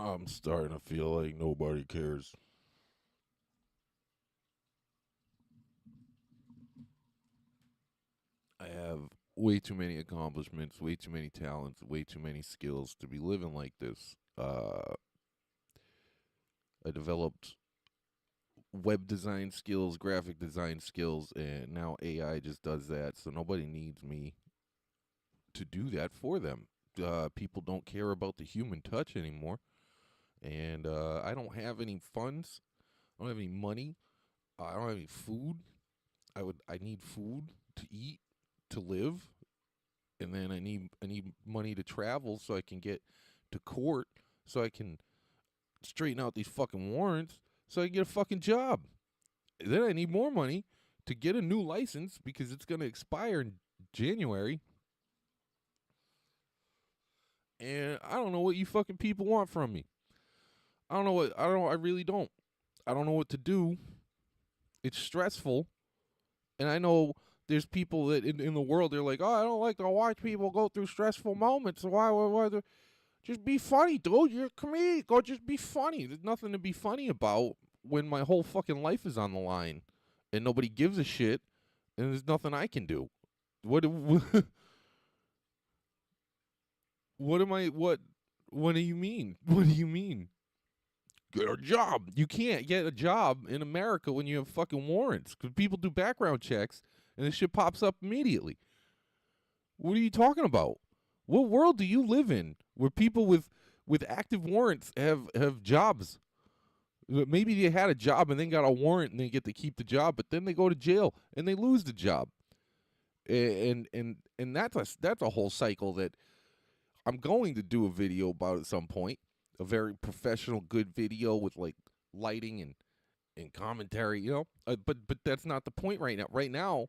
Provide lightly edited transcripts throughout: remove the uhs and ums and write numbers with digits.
I'm starting to feel like nobody cares. I have way too many accomplishments, way too many talents, way too many skills to be living like this. I developed web design skills, graphic design skills, and now AI just does that. So nobody needs me to do that for them. People don't care about the human touch anymore, and I don't have any funds. I don't have any money. I don't have any food. I need food to eat, to live, and then I need money to travel so I can get to court, so I can straighten out these fucking warrants, so I can get a fucking job. Then I need more money to get a new license because it's going to expire in January. And I don't know what you fucking people want from me. I really don't. I don't know what to do. It's stressful. And I know there's people that in the world, they're like, oh, I don't like to watch people go through stressful moments. Why just be funny, dude. You're a comedian. Go just be funny. There's nothing to be funny about when my whole fucking life is on the line and nobody gives a shit and there's nothing I can do. What what am I what do you mean? What do you mean? Get a job. You can't get a job in America when you have fucking warrants because people do background checks and this shit pops up immediately. What are you talking about? What world do you live in where people with active warrants have jobs? Maybe they had a job and then got a warrant and they get to keep the job, but then they go to jail and they lose the job. And that's a whole cycle that I'm going to do a video about at some point. A very professional, good video with like lighting and commentary, you know. But that's not the point right now. Right now,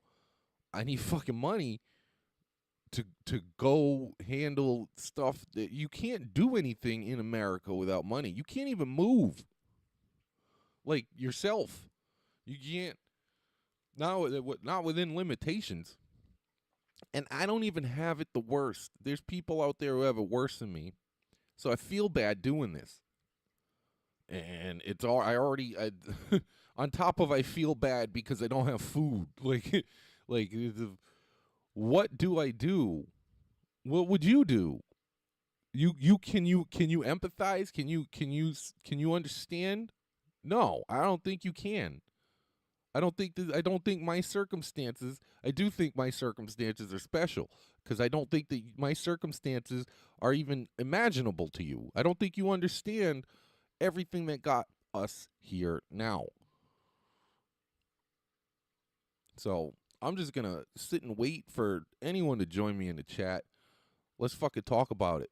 I need fucking money to go handle stuff that you can't do anything in America without money. You can't even move like yourself. You can't not within limitations. And I don't even have it the worst. There's people out there who have it worse than me. So I feel bad doing this. And it's all on top of I feel bad because I don't have food. Like what do I do? What would you do? You empathize? Can you understand? No, I don't think you can. I don't think my circumstances. I do think my circumstances are special because I don't think that my circumstances are even imaginable to you. I don't think you understand everything that got us here now. So I'm just gonna sit and wait for anyone to join me in the chat. Let's fucking talk about it.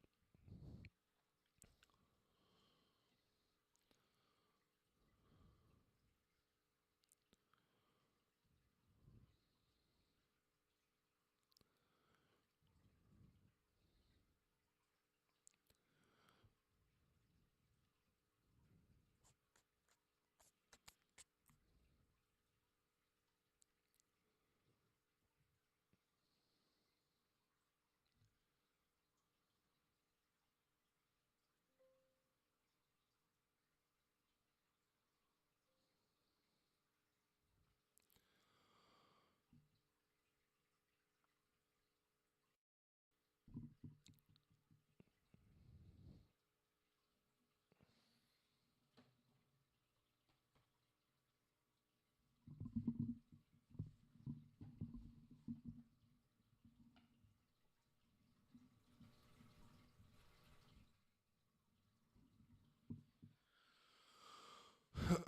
I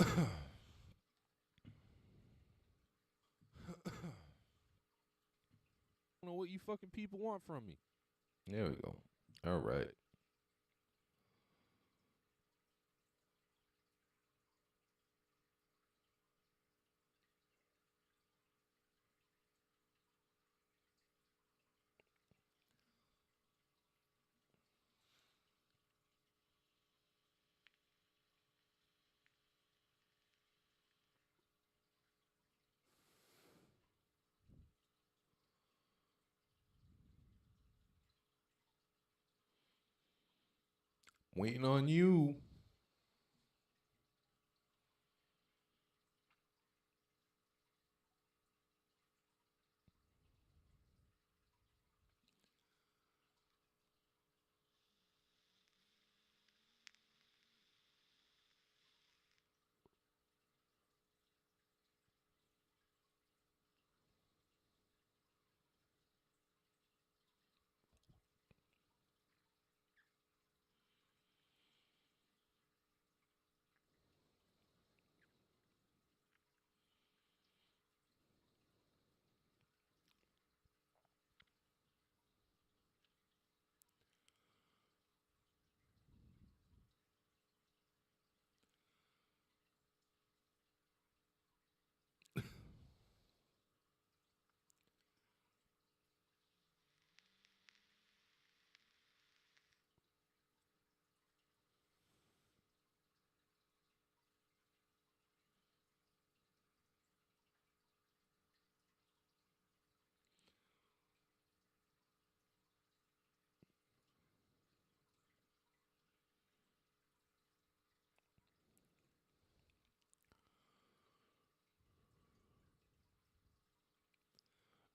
don't know what you fucking people want from me. There we go. All right. Waiting on you.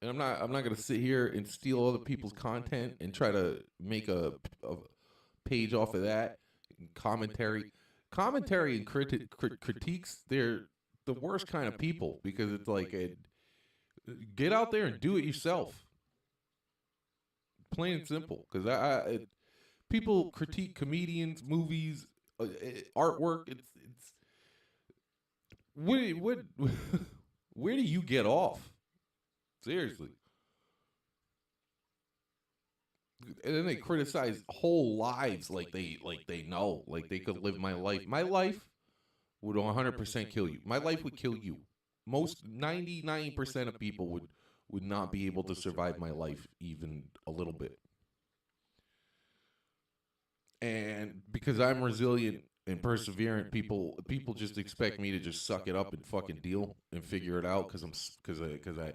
And I'm not gonna sit here and steal other people's content and try to make a page off of that. Commentary and critiques, they're the worst kind of people, because it's like get out there and do it yourself, plain and simple. Because people critique comedians, movies, artwork. It's what where do you get off? Seriously. And then they criticize whole lives like they know, like they could live my life. My life would 100% kill you. My life would kill you. Most 99% of people would not be able to survive my life even a little bit. And because I'm resilient and perseverant, people just expect me to just suck it up and fucking deal and figure it out, because I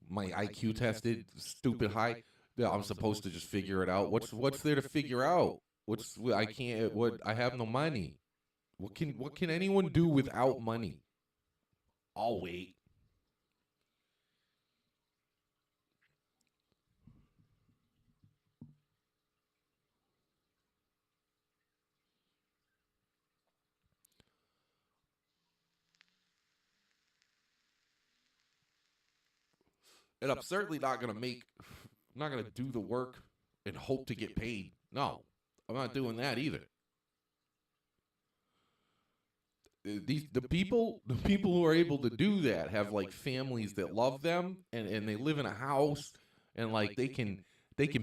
my IQ tested stupid high. Yeah, I'm supposed to just figure it out. What's there to figure out? I can't. What I have no money. What can anyone do without money? I'll wait. And I'm certainly not gonna make. I'm not gonna do the work and hope to get paid. No, I'm not doing that either. The people who are able to do that have like families that love them, and they live in a house, and like they can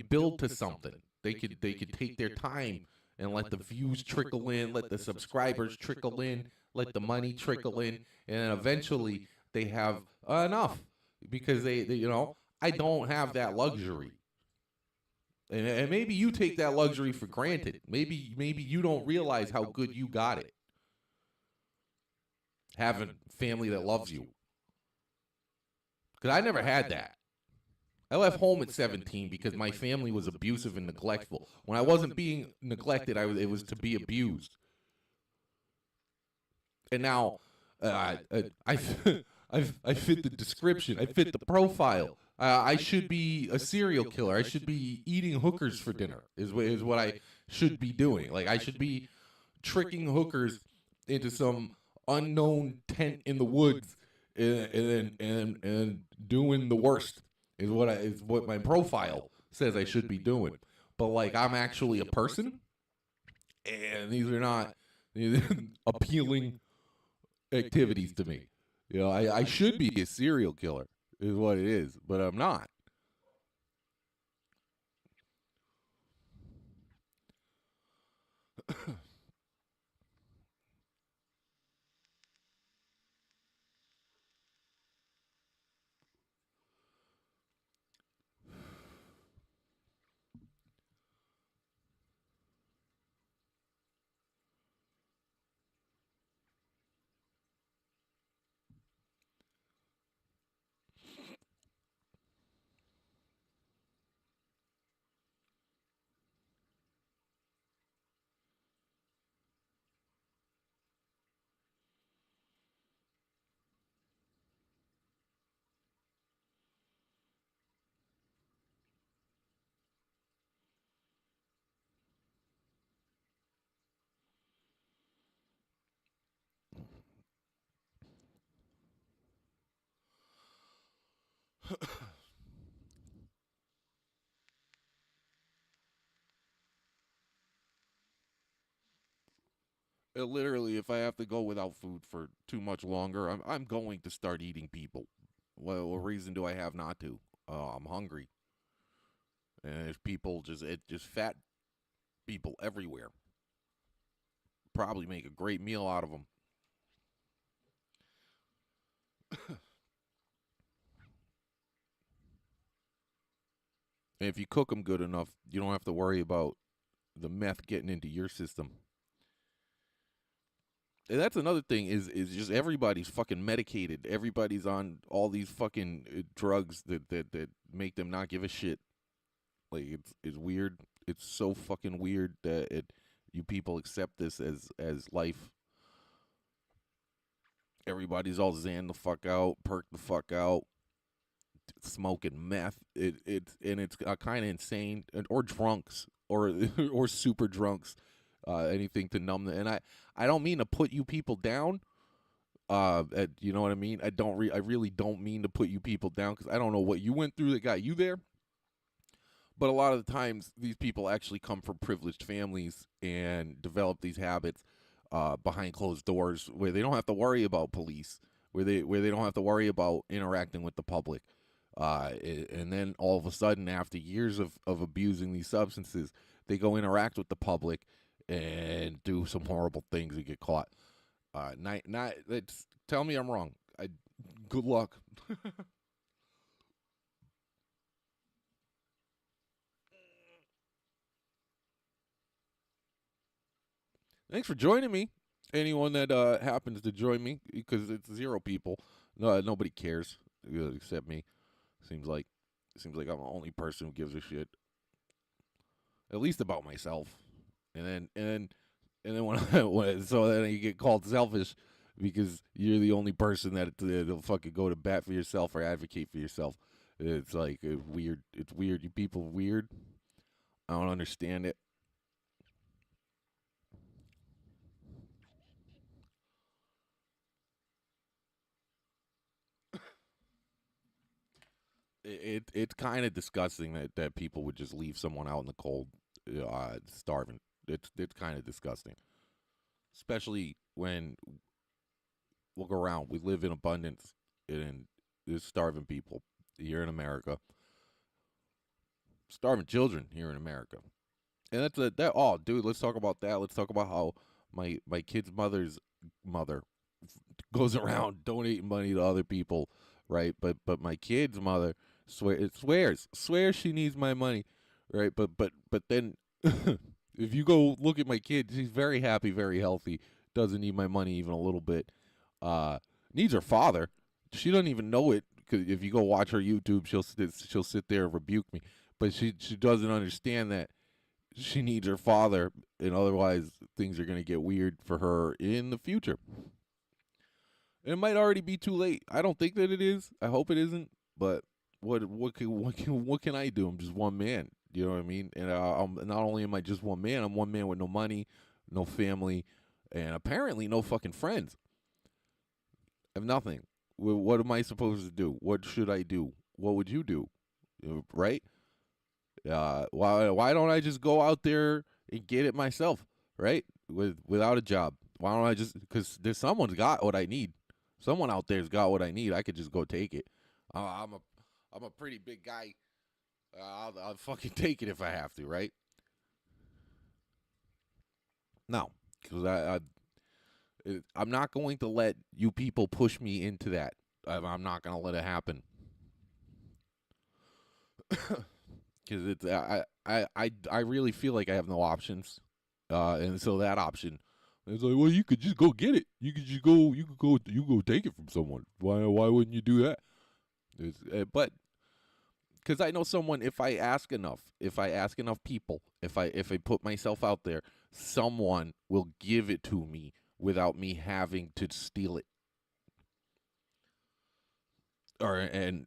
build to something. They could take their time and let the views trickle in, let the subscribers trickle in, let the money trickle in, and then eventually they have enough, because I don't have that luxury. And maybe you take that luxury for granted. Maybe you don't realize how good you got it, having family that loves you. Because I never had that. I left home at 17 because my family was abusive and neglectful. When I wasn't being neglected, it was to be abused. And now I I fit the description. I fit the profile. I should be a serial killer. I should be eating hookers for dinner. Is what I should be doing. Like, I should be tricking hookers into some unknown tent in the woods, and doing the worst is what my profile says I should be doing. But like, I'm actually a person, and these are not appealing activities to me. I should be a serial killer, is what it is, but I'm not. Literally, if I have to go without food for too much longer, I'm going to start eating people. Well, what reason do I have not to? I'm hungry, and there's people just fat people everywhere. Probably make a great meal out of them. And if you cook them good enough, you don't have to worry about the meth getting into your system. And that's another thing is just everybody's fucking medicated. Everybody's on all these fucking drugs that make them not give a shit. Like it's weird. It's so fucking weird that you people accept this as life. Everybody's all zan the fuck out, perk the fuck out, smoking meth. It's kind of insane, or drunks, or or super drunks. Anything to numb the. And I don't mean to put you people down. You know what I mean? I really don't mean to put you people down because I don't know what you went through that got you there. But a lot of the times, these people actually come from privileged families and develop these habits behind closed doors, where they don't have to worry about police, where they don't have to worry about interacting with the public. And then all of a sudden, after years of abusing these substances, they go interact with the public and do some horrible things and get caught. Not let's tell me I'm wrong. Good luck. Thanks for joining me. Anyone that happens to join me, because it's zero people. No, nobody cares except me. Seems like I'm the only person who gives a shit, at least about myself. And then when, so then you get called selfish because you're the only person that'll fucking go to bat for yourself or advocate for yourself. It's like weird. It's weird. You people weird. I don't understand it. It's kind of disgusting that people would just leave someone out in the cold, starving. It's kind of disgusting, especially when look around. We live in abundance, and there's starving people here in America, starving children here in America, and that's that. Oh, dude, let's talk about that. Let's talk about how my kid's mother's mother goes around donating money to other people, right? But my kid's mother swears she needs my money, right? But then if you go look at my kid, she's very happy, very healthy, doesn't need my money even a little bit. Uh, Needs her father. She doesn't even know it because if you go watch her YouTube, she'll sit there and rebuke me. But she doesn't understand that she needs her father, and otherwise things are gonna get weird for her in the future. It might already be too late. I don't think that it is. I hope it isn't. But what can I do? I'm just one man. You know what I mean? And I'm not only am I just one man, I'm one man with no money, no family, and apparently no fucking friends. I have nothing. What am I supposed to do? What should I do? What would you do? Right? Why don't I just go out there and get it myself? Right? Without a job. Why don't I just? Because there's someone's got what I need. Someone out there's got what I need. I could just go take it. I'm a pretty big guy. I'll fucking take it if I have to, right? No, because I'm not going to let you people push me into that. I'm not going to let it happen. Because it's I really feel like I have no options, and so that option it's like, well, you could just go get it. You could go take it from someone. Why wouldn't you do that? But because I know someone, if I ask enough people, if I put myself out there, someone will give it to me without me having to steal it. Or and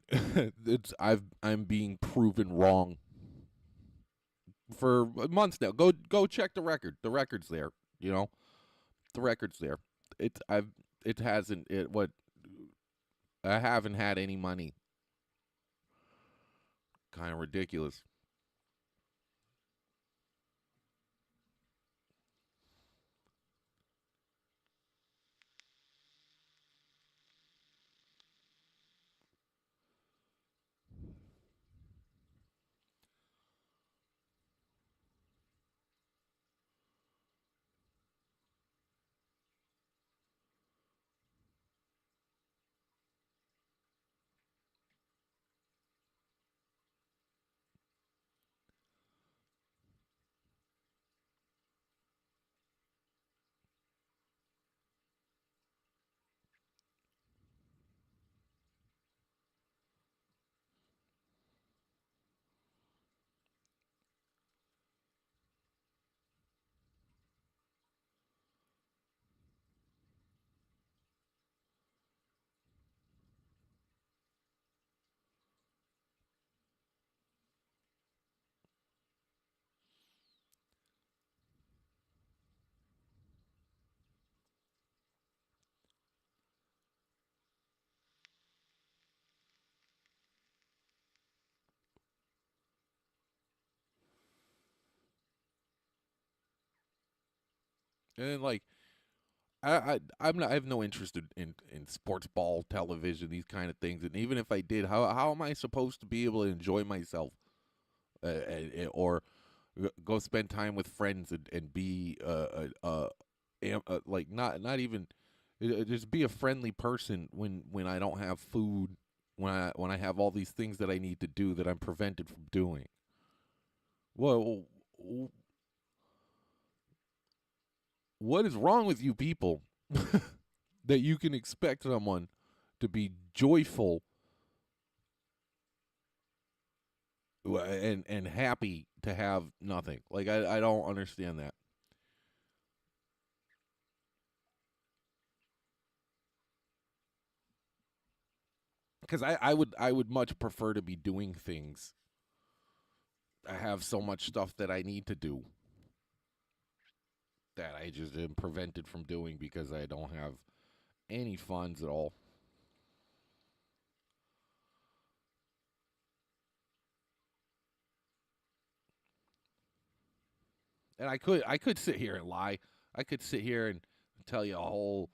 I'm being proven wrong for months now. Go check the record. The record's there. You know, the record's there. It hasn't it what I haven't had any money. Kind of ridiculous. And then, like, I have no interest in sports ball television, these kind of things. And even if I did, how am I supposed to be able to enjoy myself, or go spend time with friends and be like not even just be a friendly person when I don't have food, when I have all these things that I need to do that I'm prevented from doing. Well, what is wrong with you people that you can expect someone to be joyful and happy to have nothing? Like, I don't understand that. Because I would much prefer to be doing things. I have so much stuff that I need to do that I just am prevented from doing because I don't have any funds at all. And I could sit here and lie. I could sit here and tell you a whole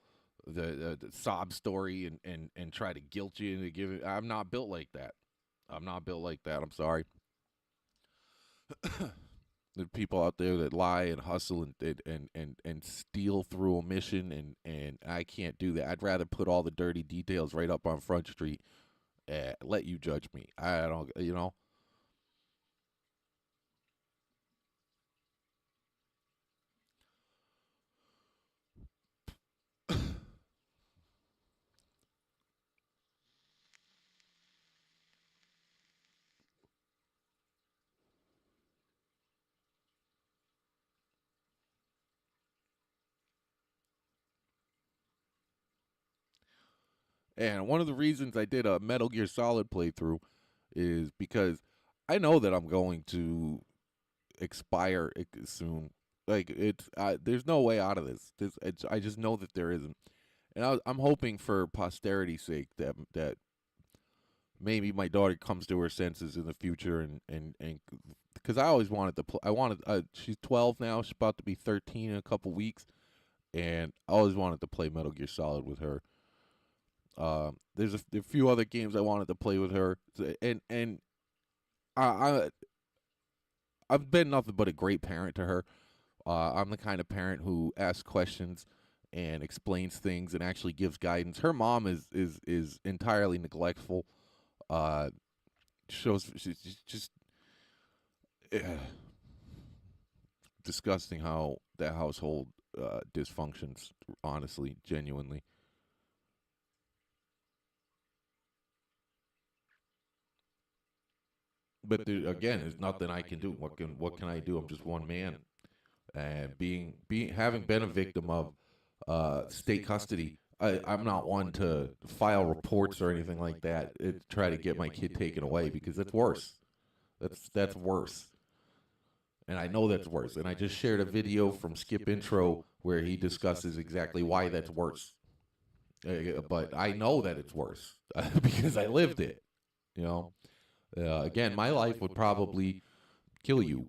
the sob story and try to guilt you into giving. I'm not built like that. I'm not built like that. I'm sorry. The people out there that lie and hustle and steal through omission, and I can't do that. I'd rather put all the dirty details right up on Front Street. Let you judge me. I don't. And one of the reasons I did a Metal Gear Solid playthrough is because I know that I'm going to expire soon. Like, there's no way out of this. I just know that there isn't, and I'm hoping for posterity's sake that maybe my daughter comes to her senses in the future, and because I always wanted to play. I wanted. She's 12 now. She's about to be 13 in a couple weeks, and I always wanted to play Metal Gear Solid with her. There's a few other games I wanted to play with her, and I I've been nothing but a great parent to her. I'm the kind of parent who asks questions and explains things and actually gives guidance. Her mom is entirely neglectful. Uh, shows she's just uh, disgusting how that household dysfunctions. Honestly, genuinely. But there, again, there's nothing I can do. What can I do? I'm just one man, and being having been a victim of state custody. I'm not one to file reports or anything like that. Try to get my kid taken away because that's worse. That's worse, and I know that's worse. And I just shared a video from Skip Intro where he discusses exactly why that's worse. But I know that it's worse because I lived it. You know, again, my life would probably kill you.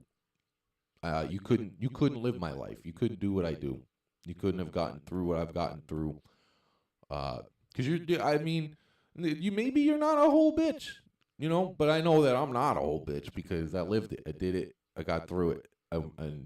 You couldn't live my life. You couldn't do what I do. You couldn't have gotten through what I've gotten through. Because I mean, you maybe you're not a whole bitch, but I know that I'm not a whole bitch because I lived it. I did it. I got through it. And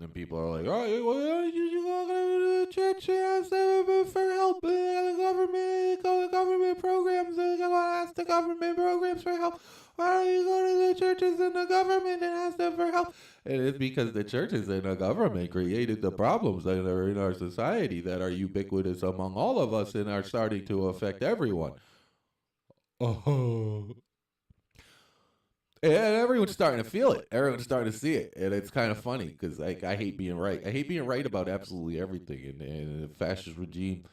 then people are like, oh, well, you go to the church and ask them for help. The government programs. They go ask the government programs for help. Why don't you go to the churches and the government and ask them for help? And it's because the churches and the government created the problems that are in our society that are ubiquitous among all of us and are starting to affect everyone. Oh. And everyone's starting to feel it. Everyone's starting to see it, and it's kind of funny because I hate being right. I hate being right about absolutely everything, and the fascist regime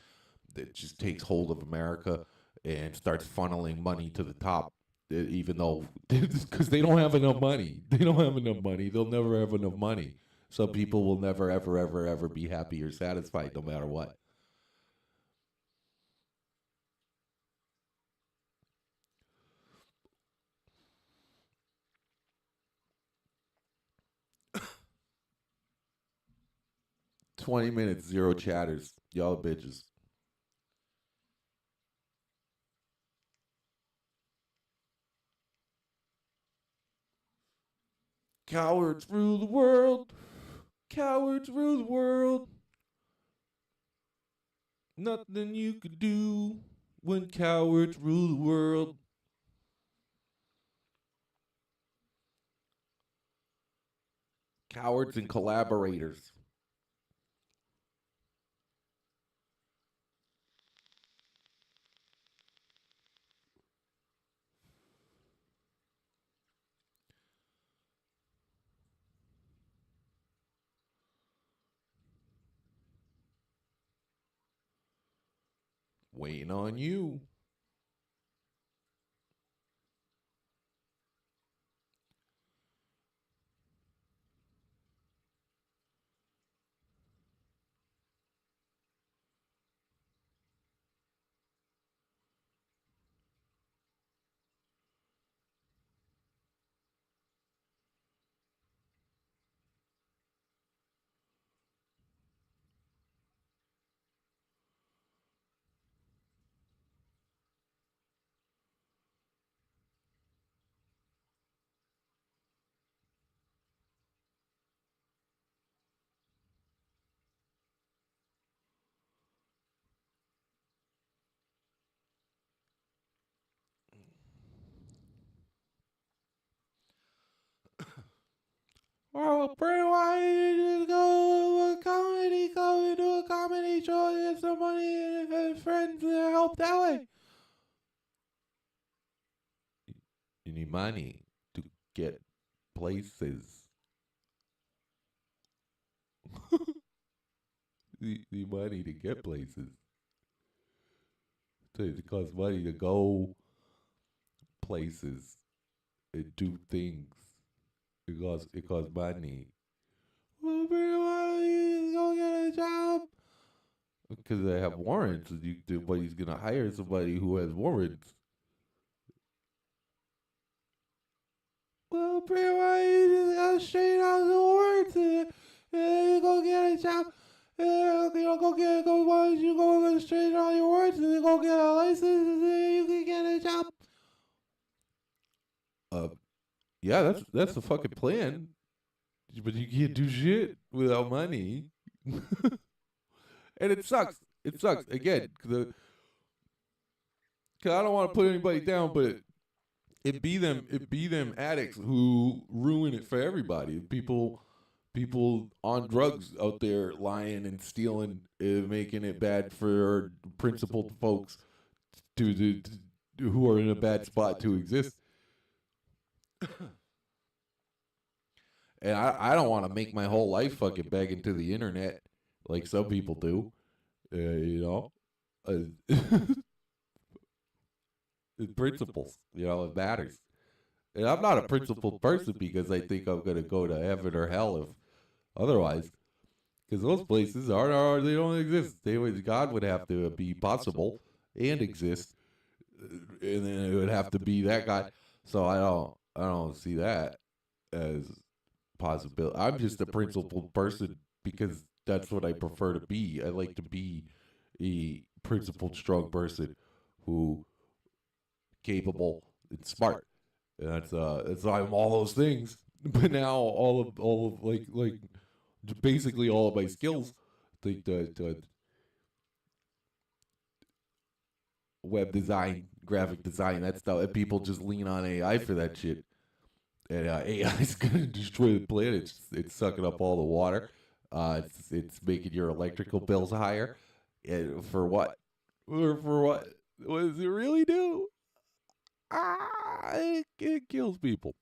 that just takes hold of America and starts funneling money to the top. even though because they don't have enough money. They don't have enough money. They'll never have enough money. Some people will never, ever, ever, ever be happy or satisfied, no matter what. 20 minutes, zero chatters. Y'all bitches. Cowards rule the world. Cowards rule the world. Nothing you could do when cowards rule the world. Cowards and collaborators. Waiting on you. Well, Bray, why did you just go to a comedy show and get some money and friends and help that way? You need money to get places. You need money to get places. It costs money to go places and do things. It costs money. Well, Bray, why don't you just go get a job? Because they have warrants. Nobody's gonna hire somebody who has warrants. Well, Bray, why you just go straight out the warrants and then go get a job? And then, why don't you go straight out your warrants and then go get a license and then you can get a job? Uh, yeah, that's the fucking plan. But you can't do shit without money. And it sucks. It sucks. Again, cause I don't want to put anybody down, but it be them addicts who ruin it for everybody. People on drugs out there lying and stealing, making it bad for principled folks who are in a bad spot to exist. And I don't want to make my whole life fucking begging to the internet like some people do. You know, principles. You know, it matters. And I'm not a principled person because I think I'm gonna go to heaven or hell if otherwise. Because those places are they don't exist. God would have to be possible and exist, and then it would have to be that guy. So I don't see that as possibility. I'm just a principled person because that's what I prefer to be. I like to be a principled, strong person who capable and smart. And that's why I'm all those things. But now all of like basically all of my skills, like the web design, graphic design, that stuff. And people just lean on AI for that shit. And AI is gonna destroy the planet. It's sucking up all the water. It's making your electrical bills higher. And for what? For what? What does it really do? It kills people.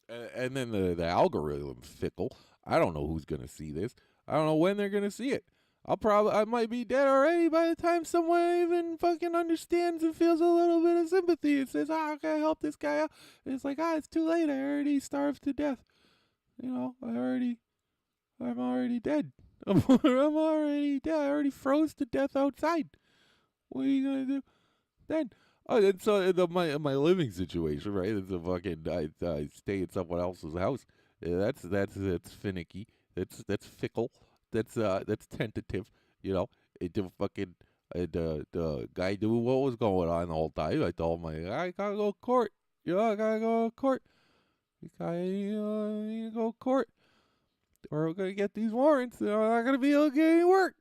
And then the algorithm's fickle. I don't know who's gonna see this. I don't know when they're gonna see it. I might be dead already by the time someone even fucking understands and feels a little bit of sympathy and says, "Ah, can I help this guy out?" And it's like, it's too late. I already starved to death. I'm already dead. I'm already dead. I already froze to death outside. What are you gonna do then? Oh, and so my living situation, right? It's a fucking I stay at someone else's house. That's finicky. That's fickle. That's tentative. You know, it the fucking the guy knew what was going on the whole time. I told him I gotta go to court. I gotta go to court. I need to go to court, or we're gonna get these warrants. And I'm not gonna be able to get any work.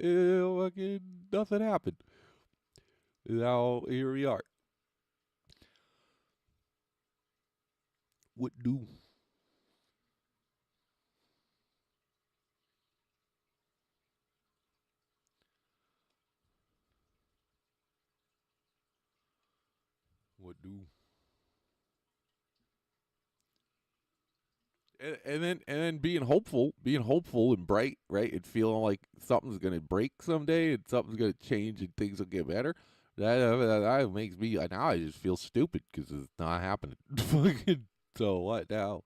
Fucking nothing happened. Now here we are. What do? What do? And then being hopeful and bright, right? And feeling like something's gonna break someday and something's gonna change and things will get better. That makes me now. I just feel stupid because it's not happening. So what now?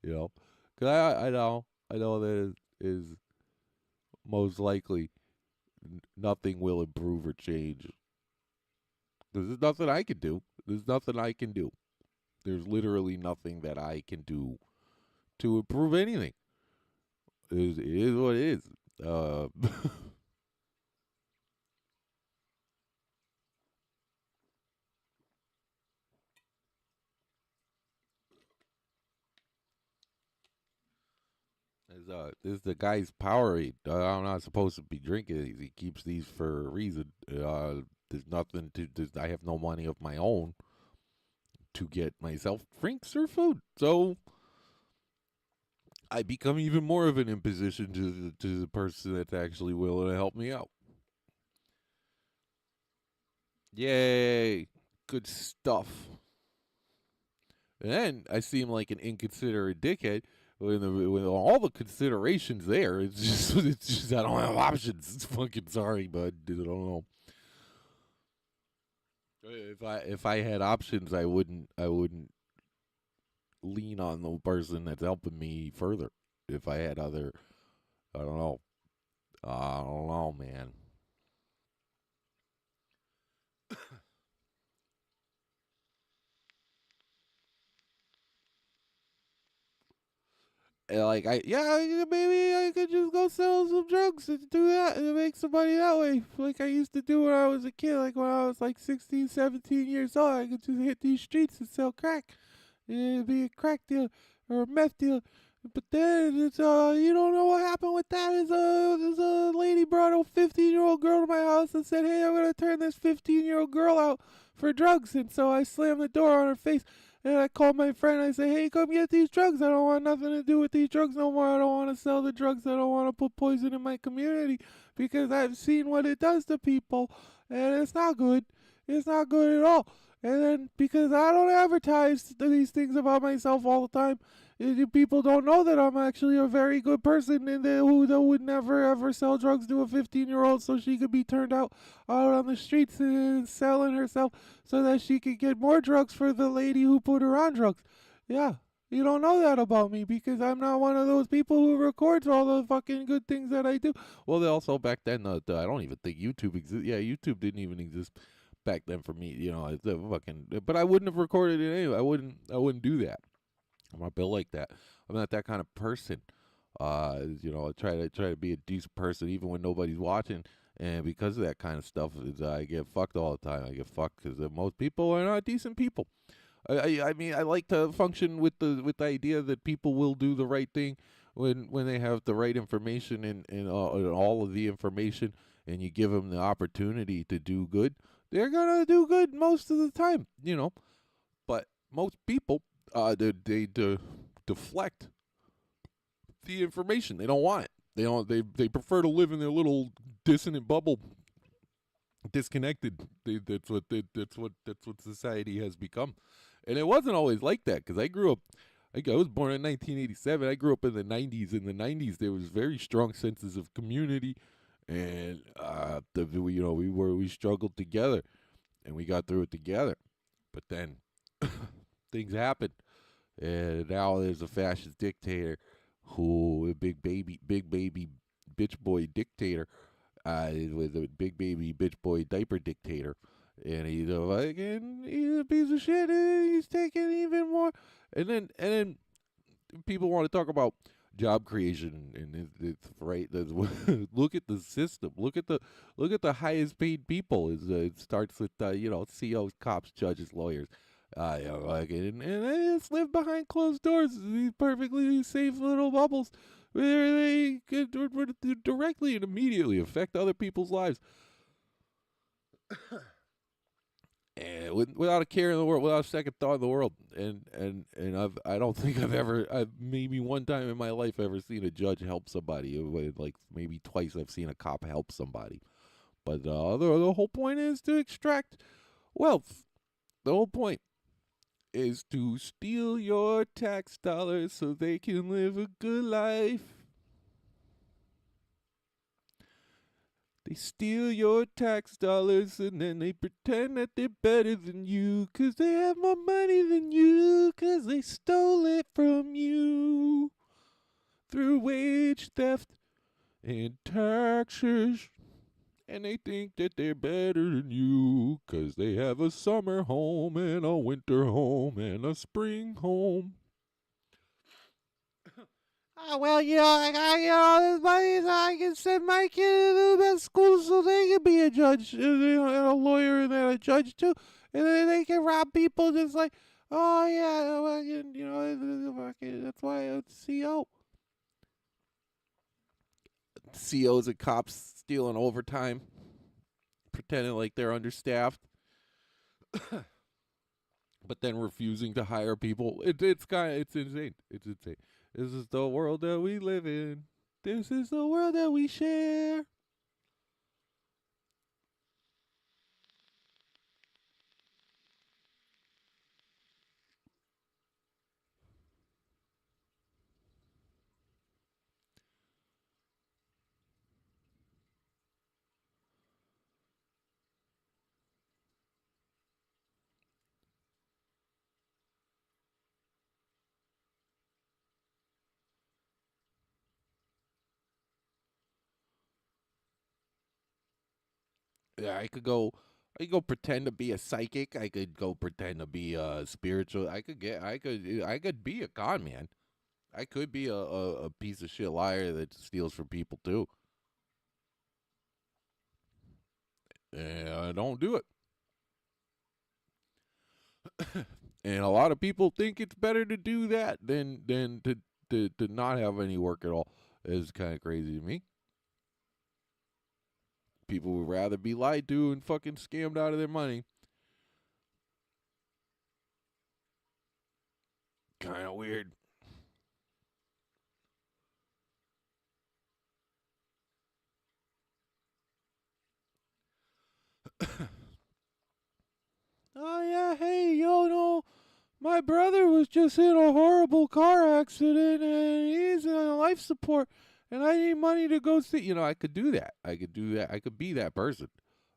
You know, because I know that is most likely nothing will improve or change. There's nothing I can do. There's nothing I can do. There's literally nothing that I can do to improve anything. It is what it is. Uh, this is the guy's Powerade. I'm not supposed to be drinking these. He keeps these for a reason. There's nothing to. I have no money of my own to get myself drinks or food. So I become even more of an imposition to the person that's actually willing to help me out. Yay! Good stuff. And then I seem like an inconsiderate dickhead when all the considerations there. It's just I don't have options. It's fucking sorry, bud. I don't know. If I had options, I wouldn't lean on the person that's helping me further. If I had other, I don't know. I don't know, man. And like maybe I could just go sell some drugs and do that and make some money that way. Like I used to do when I was a kid, like when I was like 16, 17 years old, I could just hit these streets and sell crack. And be a crack dealer or a meth dealer. But then it's you don't know what happened with that. Is a lady brought a 15-year-old girl to my house and said, "Hey, I'm gonna turn this 15-year-old girl out for drugs." And so I slammed the door on her face. And I called my friend. I said, "Hey, come get these drugs. I don't want nothing to do with these drugs no more. I don't want to sell the drugs. I don't want to put poison in my community because I've seen what it does to people, and it's not good. It's not good at all." And then because I don't advertise these things about myself all the time, people don't know that I'm actually a very good person and who would never ever sell drugs to a 15-year-old so she could be turned out on the streets and selling herself so that she could get more drugs for the lady who put her on drugs. Yeah. You don't know that about me because I'm not one of those people who records all the fucking good things that I do. Well, they also back then, I don't even think YouTube existed. Yeah, YouTube didn't even exist back then for me. It's a fucking. But I wouldn't have recorded it anyway. I wouldn't do that. I'm not built like that. I'm not that kind of person. I try to be a decent person even when nobody's watching. And because of that kind of stuff, I get fucked all the time. I get fucked because most people are not decent people. I mean, I like to function with the idea that people will do the right thing when they have the right information and all of the information, and you give them the opportunity to do good. They're gonna do good most of the time. But most people, they deflect the information. They don't want it. They don't. They prefer to live in their little dissonant bubble, disconnected. That's what society has become, and it wasn't always like that because I grew up. I was born in 1987. I grew up in the 90s. In the 90s, there was very strong senses of community, and we struggled together, and we got through it together. But then things happened, and now there's a fascist dictator who a big baby bitch boy dictator, with a big baby bitch boy diaper dictator, and he's a piece of shit. And he's taking even more, and then people want to talk about job creation, and it's right. Look at the system. Look at the highest paid people. It starts with CEOs, cops, judges, lawyers. And they just live behind closed doors. These perfectly safe little bubbles where they could directly and immediately affect other people's lives. And without a care in the world, without a second thought in the world, and I don't think I've maybe one time in my life ever seen a judge help somebody. Like maybe twice I've seen a cop help somebody, but the whole point is to extract wealth. The whole point is to steal your tax dollars so they can live a good life. They steal your tax dollars and then they pretend that they're better than you 'cause they have more money than you 'cause they stole it from you through wage theft and taxes. And they think that they're better than you 'cause they have a summer home and a winter home and a spring home. Oh, well, I got, this money so I can send my kid to the best school so they can be a judge and a lawyer and then a judge too. And then they can rob people just like, oh, yeah, that's why it's CO. COs and cops stealing overtime, pretending like they're understaffed, but then refusing to hire people. It's insane. It's insane. This is the world that we live in. This is the world that we share. Yeah, I could go pretend to be a psychic. I could go pretend to be a spiritual. I could be a con man. I could be a piece of shit liar that steals from people too. And I don't do it. And a lot of people think it's better to do that than to not have any work at all. It's kind of crazy to me. People would rather be lied to and fucking scammed out of their money. Kind of weird. Oh yeah, hey, no, my brother was just in a horrible car accident and he's on life support and I need money to go see. I could do that. I could do that. I could be that person,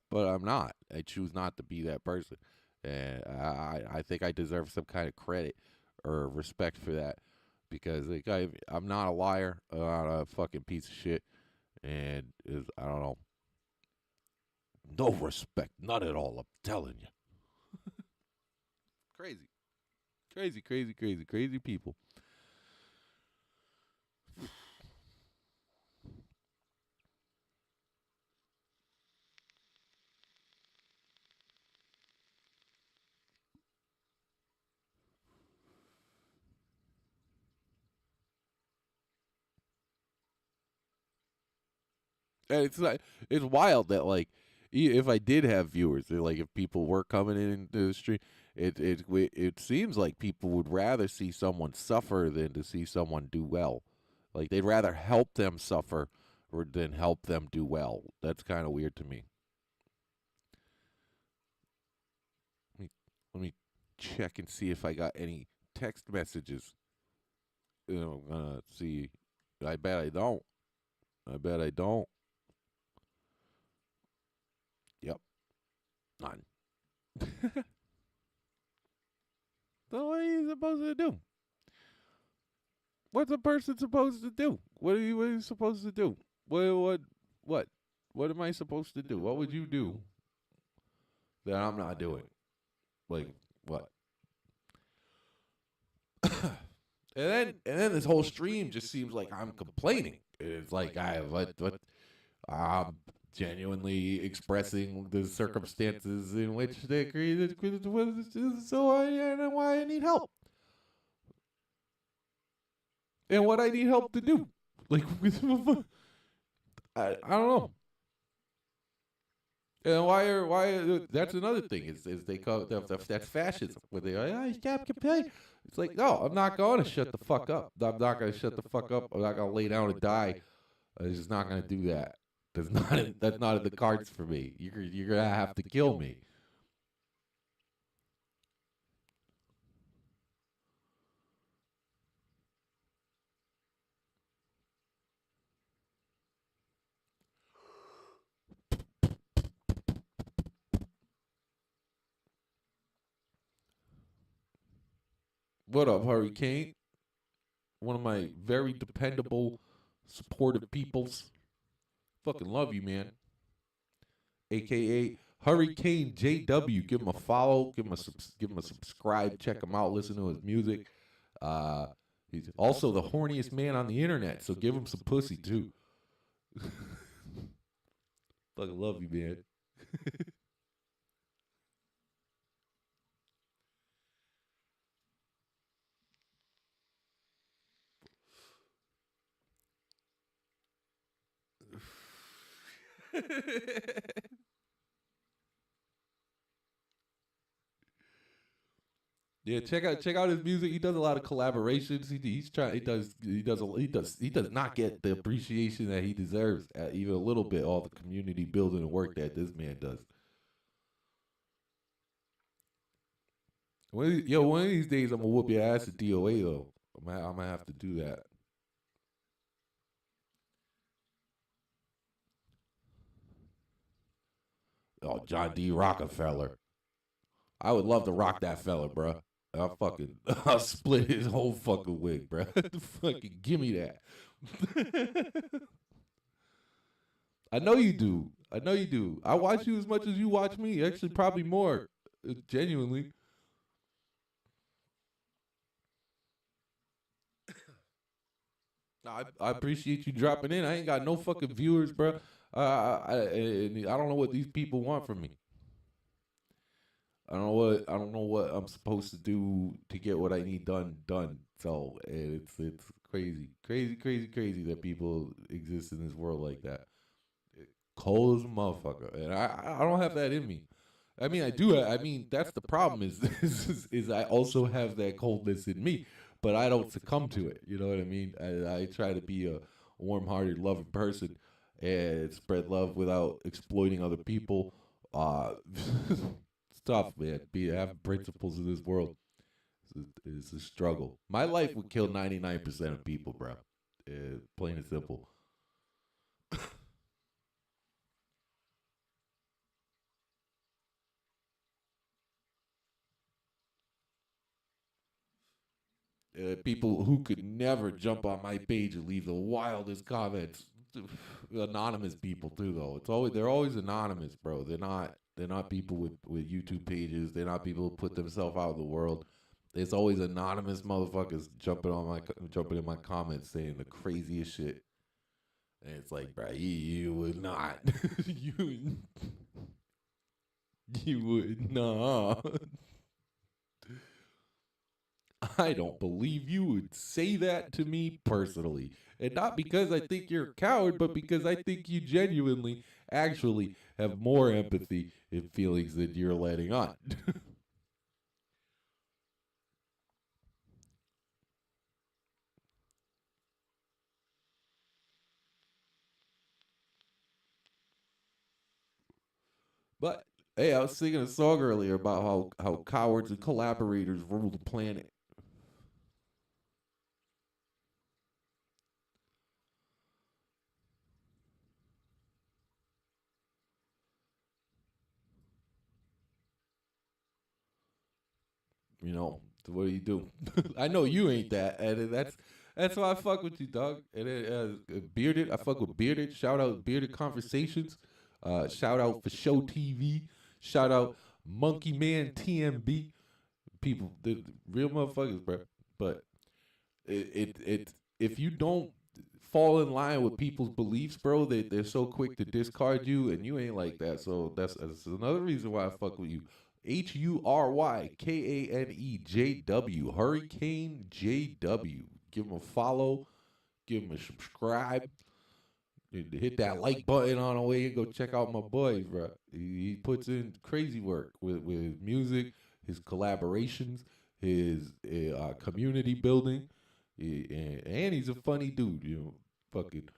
but I'm not. I choose not to be that person. And I think I deserve some kind of credit or respect for that because like I'm not a liar. I'm not a fucking piece of shit. And I don't know. No respect. None at all. I'm telling you. Crazy. Crazy, crazy, crazy, crazy people. And it's wild that like if I did have viewers, like if people were coming into the stream, it seems like people would rather see someone suffer than to see someone do well. Like they'd rather help them suffer than help them do well. That's kind of weird to me. Let me let me check and see if I got any text messages. I'm gonna see. I bet I don't. I bet I don't. Yep, none. So what are you supposed to do? What's a person supposed to do? What are you supposed to do? What? What am I supposed to do? What would you do that I'm not doing? Like what? And then this whole stream just seems like I'm complaining. It's like what I'm genuinely expressing the circumstances in which they created. So and why I need help and what I need help to do. Like I don't know. And why that's another thing is they call that's fascism where they you can't complain. It's like no, I'm not going to shut the fuck up. I'm not going to shut the fuck up. I'm not going to lay down and die. I'm just not going to do that. That's not in the cards for me. You're gonna have to kill me. What up, Hurricane? One of my very dependable, supportive peoples. Fucking love you, man. AKA Hurricane JW. Give him a follow. Give him a subscribe. Check him out. Listen to his music. Uh, he's also the horniest man on the internet. So give him some pussy too. Fucking love you, man. Yeah, check out his music. He does a lot of collaborations. He's trying. He does not get the appreciation that he deserves, even a little bit. All the community building and work that this man does. One of these days I'm gonna whoop your ass at DOA though. I'm gonna have to do that. Oh, John D. Rockefeller. I would love to rock that fella, bro. I'll split his whole fucking wig, bro. Fucking give me that. I know you do. I know you do. I watch you as much as you watch me. Actually, probably more. Genuinely. I appreciate you dropping in. I ain't got no fucking viewers, bro. I don't know what these people want from me. I don't know what I'm supposed to do to get what I need done. So it's crazy that people exist in this world like that. Cold as a motherfucker, and I don't have that in me. I mean, I do. I mean, that's the problem. Is I also have that coldness in me, but I don't succumb to it. You know what I mean? I try to be a warm-hearted, loving person and spread love without exploiting other people. Uh, it's tough, man. Having principles in this world is a struggle. My life would kill 99% of people, bro. Plain and simple. People who could never jump on my page and leave the wildest comments. Anonymous people too, though. They're always anonymous, bro. They're not people with YouTube pages. They're not people who put themselves out in the world. It's always anonymous motherfuckers jumping in my comments saying the craziest shit. And it's like, bro, you would not, you you would not. I don't believe you would say that to me personally. And not because I think you're a coward, but because I think you genuinely actually have more empathy and feelings than you're letting on. But hey, I was singing a song earlier about how cowards and collaborators rule the planet. You know, what do you do? I know you ain't that, and that's why I fuck with you, dog. And Bearded, I fuck with Bearded. Shout out Bearded Conversations. Shout out for Show TV. Shout out Monkey Man TMB. People, the real motherfuckers, bro. But if you don't fall in line with people's beliefs, bro, they're so quick to discard you, and you ain't like that. So that's another reason why I fuck with you. HURYKANEJW, Hurricane JW. Give him a follow, give him a subscribe, hit that like button on the way and go check out my boys, bro. He puts in crazy work with his music, his collaborations, his community building, and he's a funny dude. You know, fucking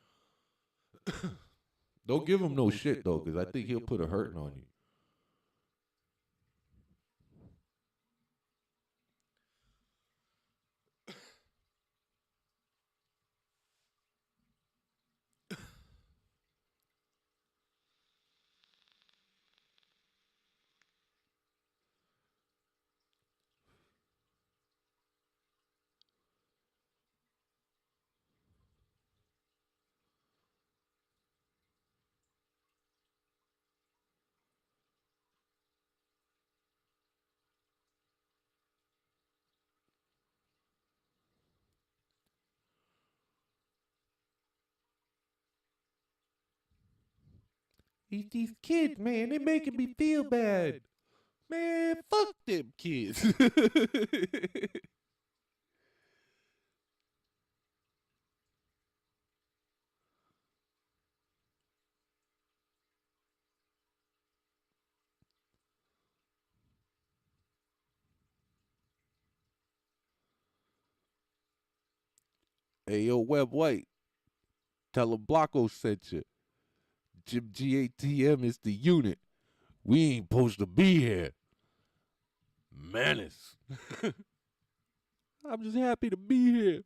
don't give him no shit though, because I think he'll put a hurting on you. These kids, man, they making me feel bad. Man, fuck them kids. Hey, yo, Web White, tell him Blocko sent you. Jim GATM is the unit. We ain't supposed to be here. Menace. I'm just happy to be here.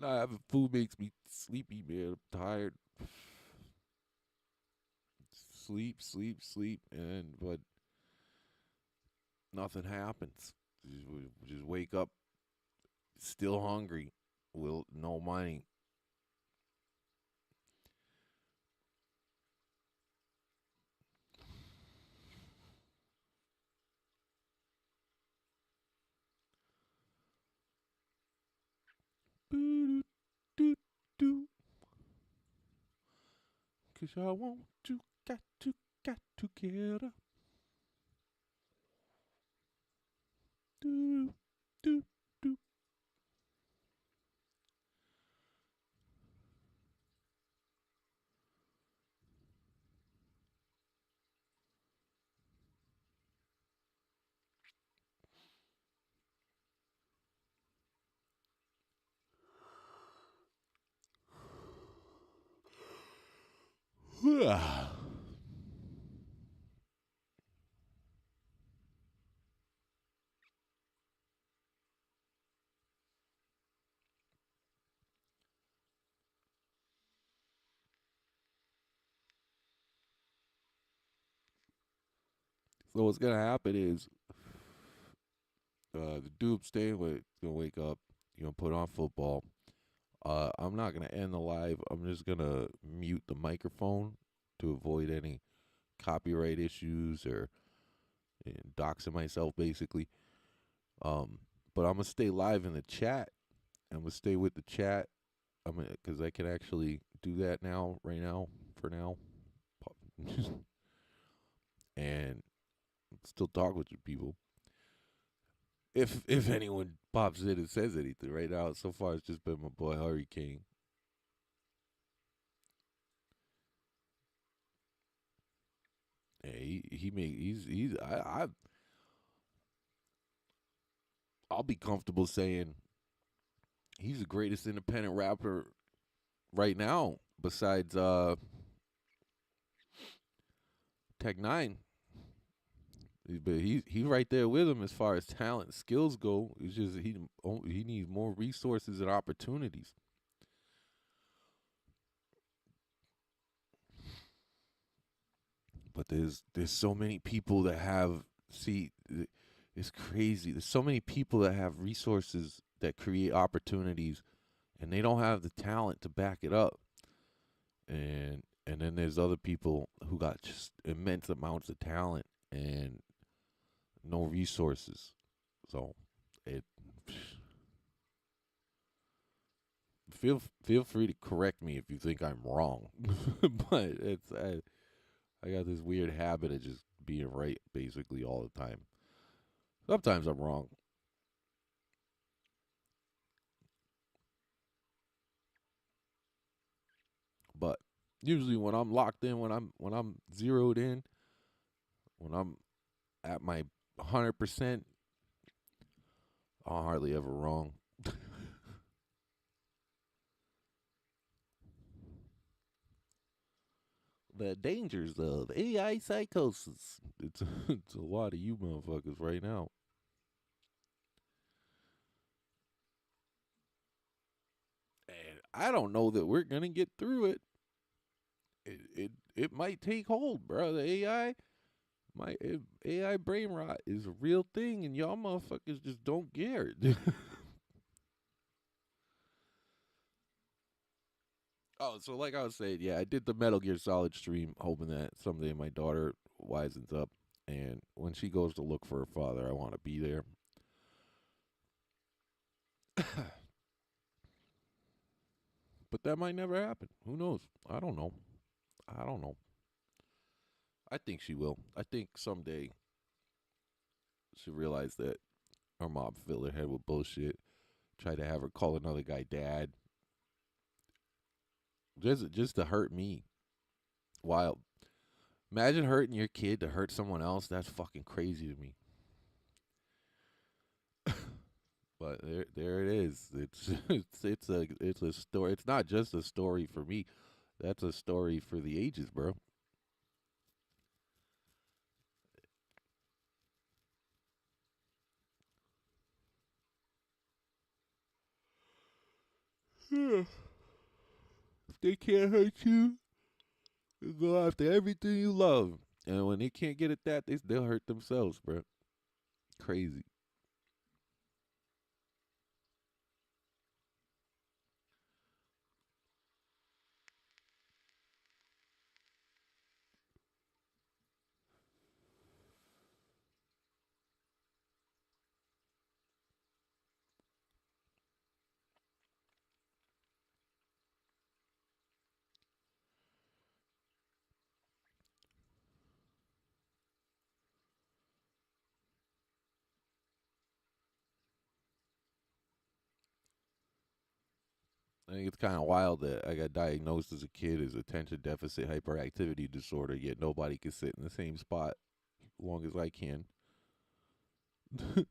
Nah, having food makes me sleepy, man. I'm tired. Sleep, sleep, sleep, and but nothing happens. Just wake up still hungry. Will no money. Boo doo doo. Cause I want to, got to get up. Doo doo doo. So what's gonna happen is the dude staying with gonna wake up. You gonna put on football. I'm not gonna end the live. I'm just gonna mute the microphone to avoid any copyright issues or and doxing myself basically. But I'm gonna stay live in the chat. I'm gonna stay with the chat. I'm gonna because I can actually do that now, right now, for now, and still talk with you people. If anyone pops in and says anything right now, so far it's just been my boy Hurricane. Yeah, he make he's I'll be comfortable saying he's the greatest independent rapper right now besides Tech Nine. But he right there with him as far as talent and skills go. It's just he needs more resources and opportunities. But there's so many people that have it's crazy. There's so many people that have resources that create opportunities and they don't have the talent to back it up. And then there's other people who got just immense amounts of talent and no resources. So it feel free to correct me if you think I'm wrong. But I got this weird habit of just being right basically all the time. Sometimes I'm wrong. But usually when I'm locked in, when I'm zeroed in, when I'm at my 100%, I'm hardly ever wrong. The dangers of AI psychosis. It's a lot of you motherfuckers right now. And I don't know that we're gonna get through it. It might take hold, bro. The AI AI brain rot is a real thing, and y'all motherfuckers just don't care it. Oh, so like I was saying, yeah, I did the Metal Gear Solid stream, hoping that someday my daughter wisens up, and when she goes to look for her father, I want to be there. But that might never happen. Who knows? I don't know. I don't know. I think she will. I think someday she'll realize that her mom filled her head with bullshit. Tried to have her call another guy dad, just to hurt me. Wild. Imagine hurting your kid to hurt someone else. That's fucking crazy to me. But there it is. It's it's a story. It's not just a story for me. That's a story for the ages, bro. If they can't hurt you, they go after everything you love. And when they can't get at that, they'll hurt themselves, bro. Crazy. I think it's kind of wild that I got diagnosed as a kid as attention deficit hyperactivity disorder, yet nobody can sit in the same spot as long as I can. I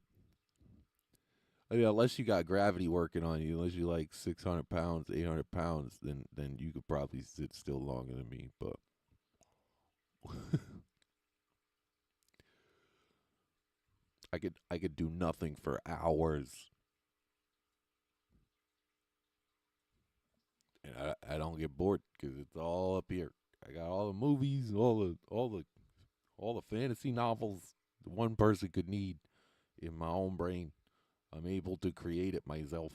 mean, unless you got gravity working on you, unless you like 600 pounds, 800 pounds, then you could probably sit still longer than me. But I could do nothing for hours, and I don't get bored because it's all up here. I got all the movies, all the fantasy novels one person could need in my own brain. I'm able to create it myself.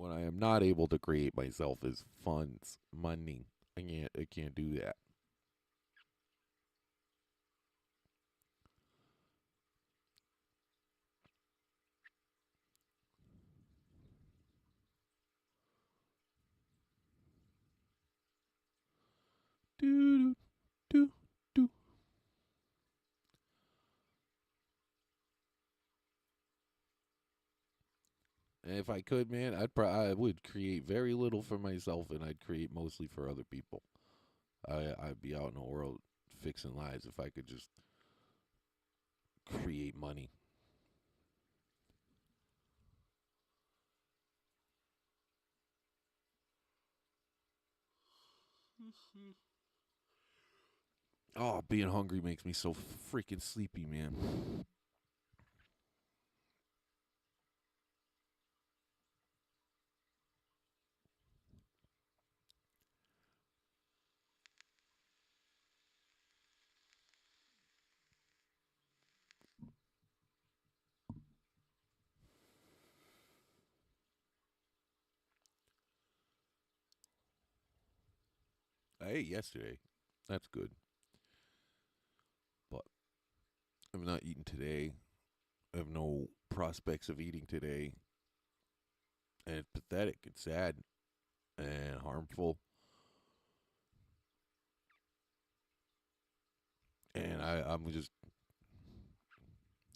What I am not able to create myself is funds, money. I can't do that. Do do do. And if I could, man, I would create very little for myself, and I'd create mostly for other people. I'd be out in the world fixing lives if I could just create money. Oh, being hungry makes me so freaking sleepy, man. I ate yesterday. That's good. But I'm not eating today. I have no prospects of eating today. And it's pathetic. It's sad and harmful. And I'm just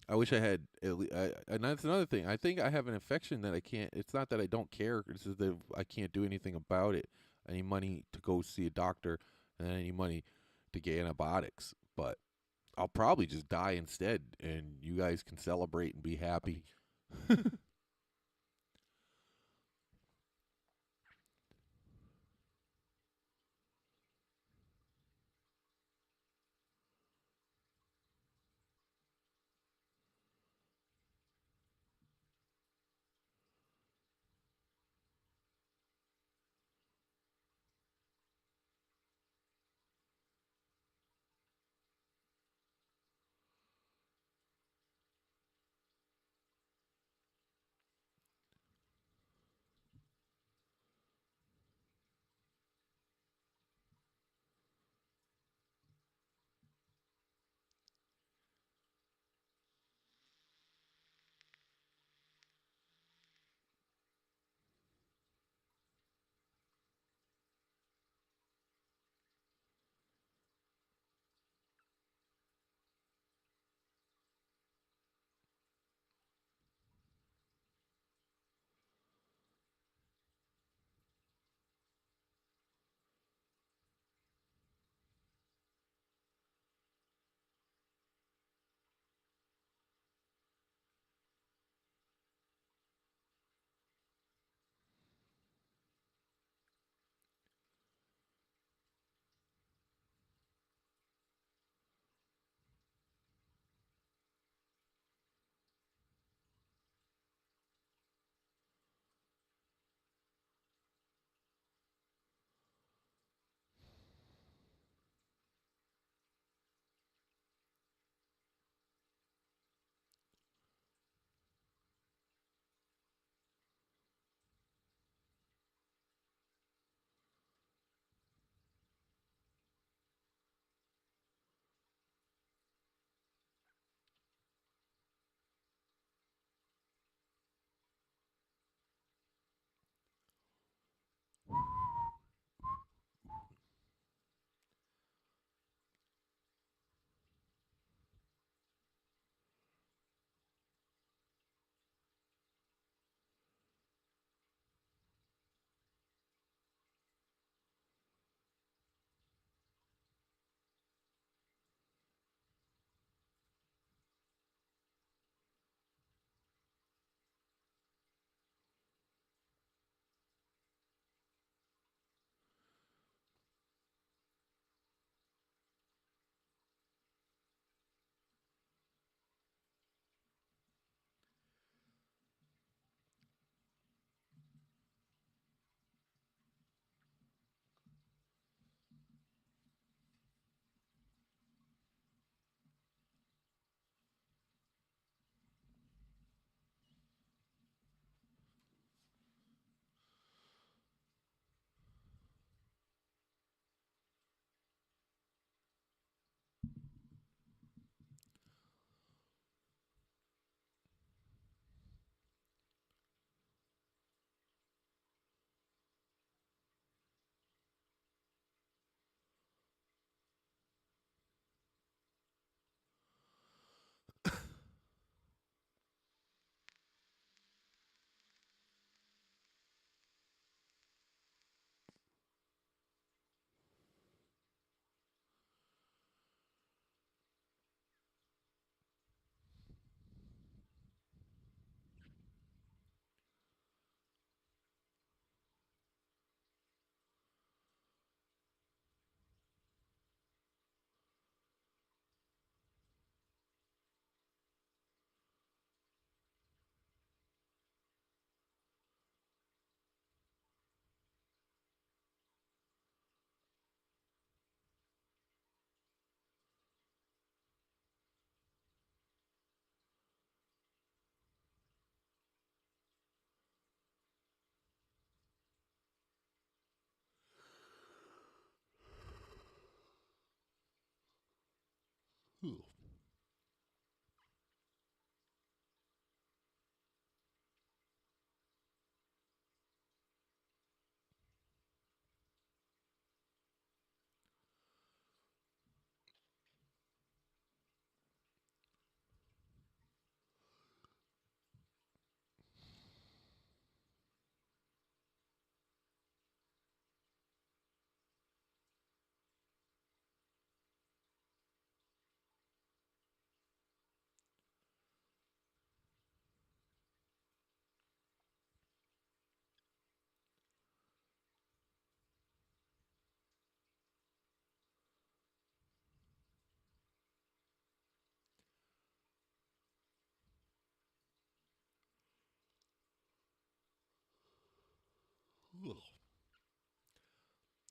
I wish I had. And that's another thing. I think I have an infection that I can't. It's not that I don't care. It's just that I can't do anything about it. I need money to go see a doctor, and I need money to get antibiotics. But I'll probably just die instead, and you guys can celebrate and be happy.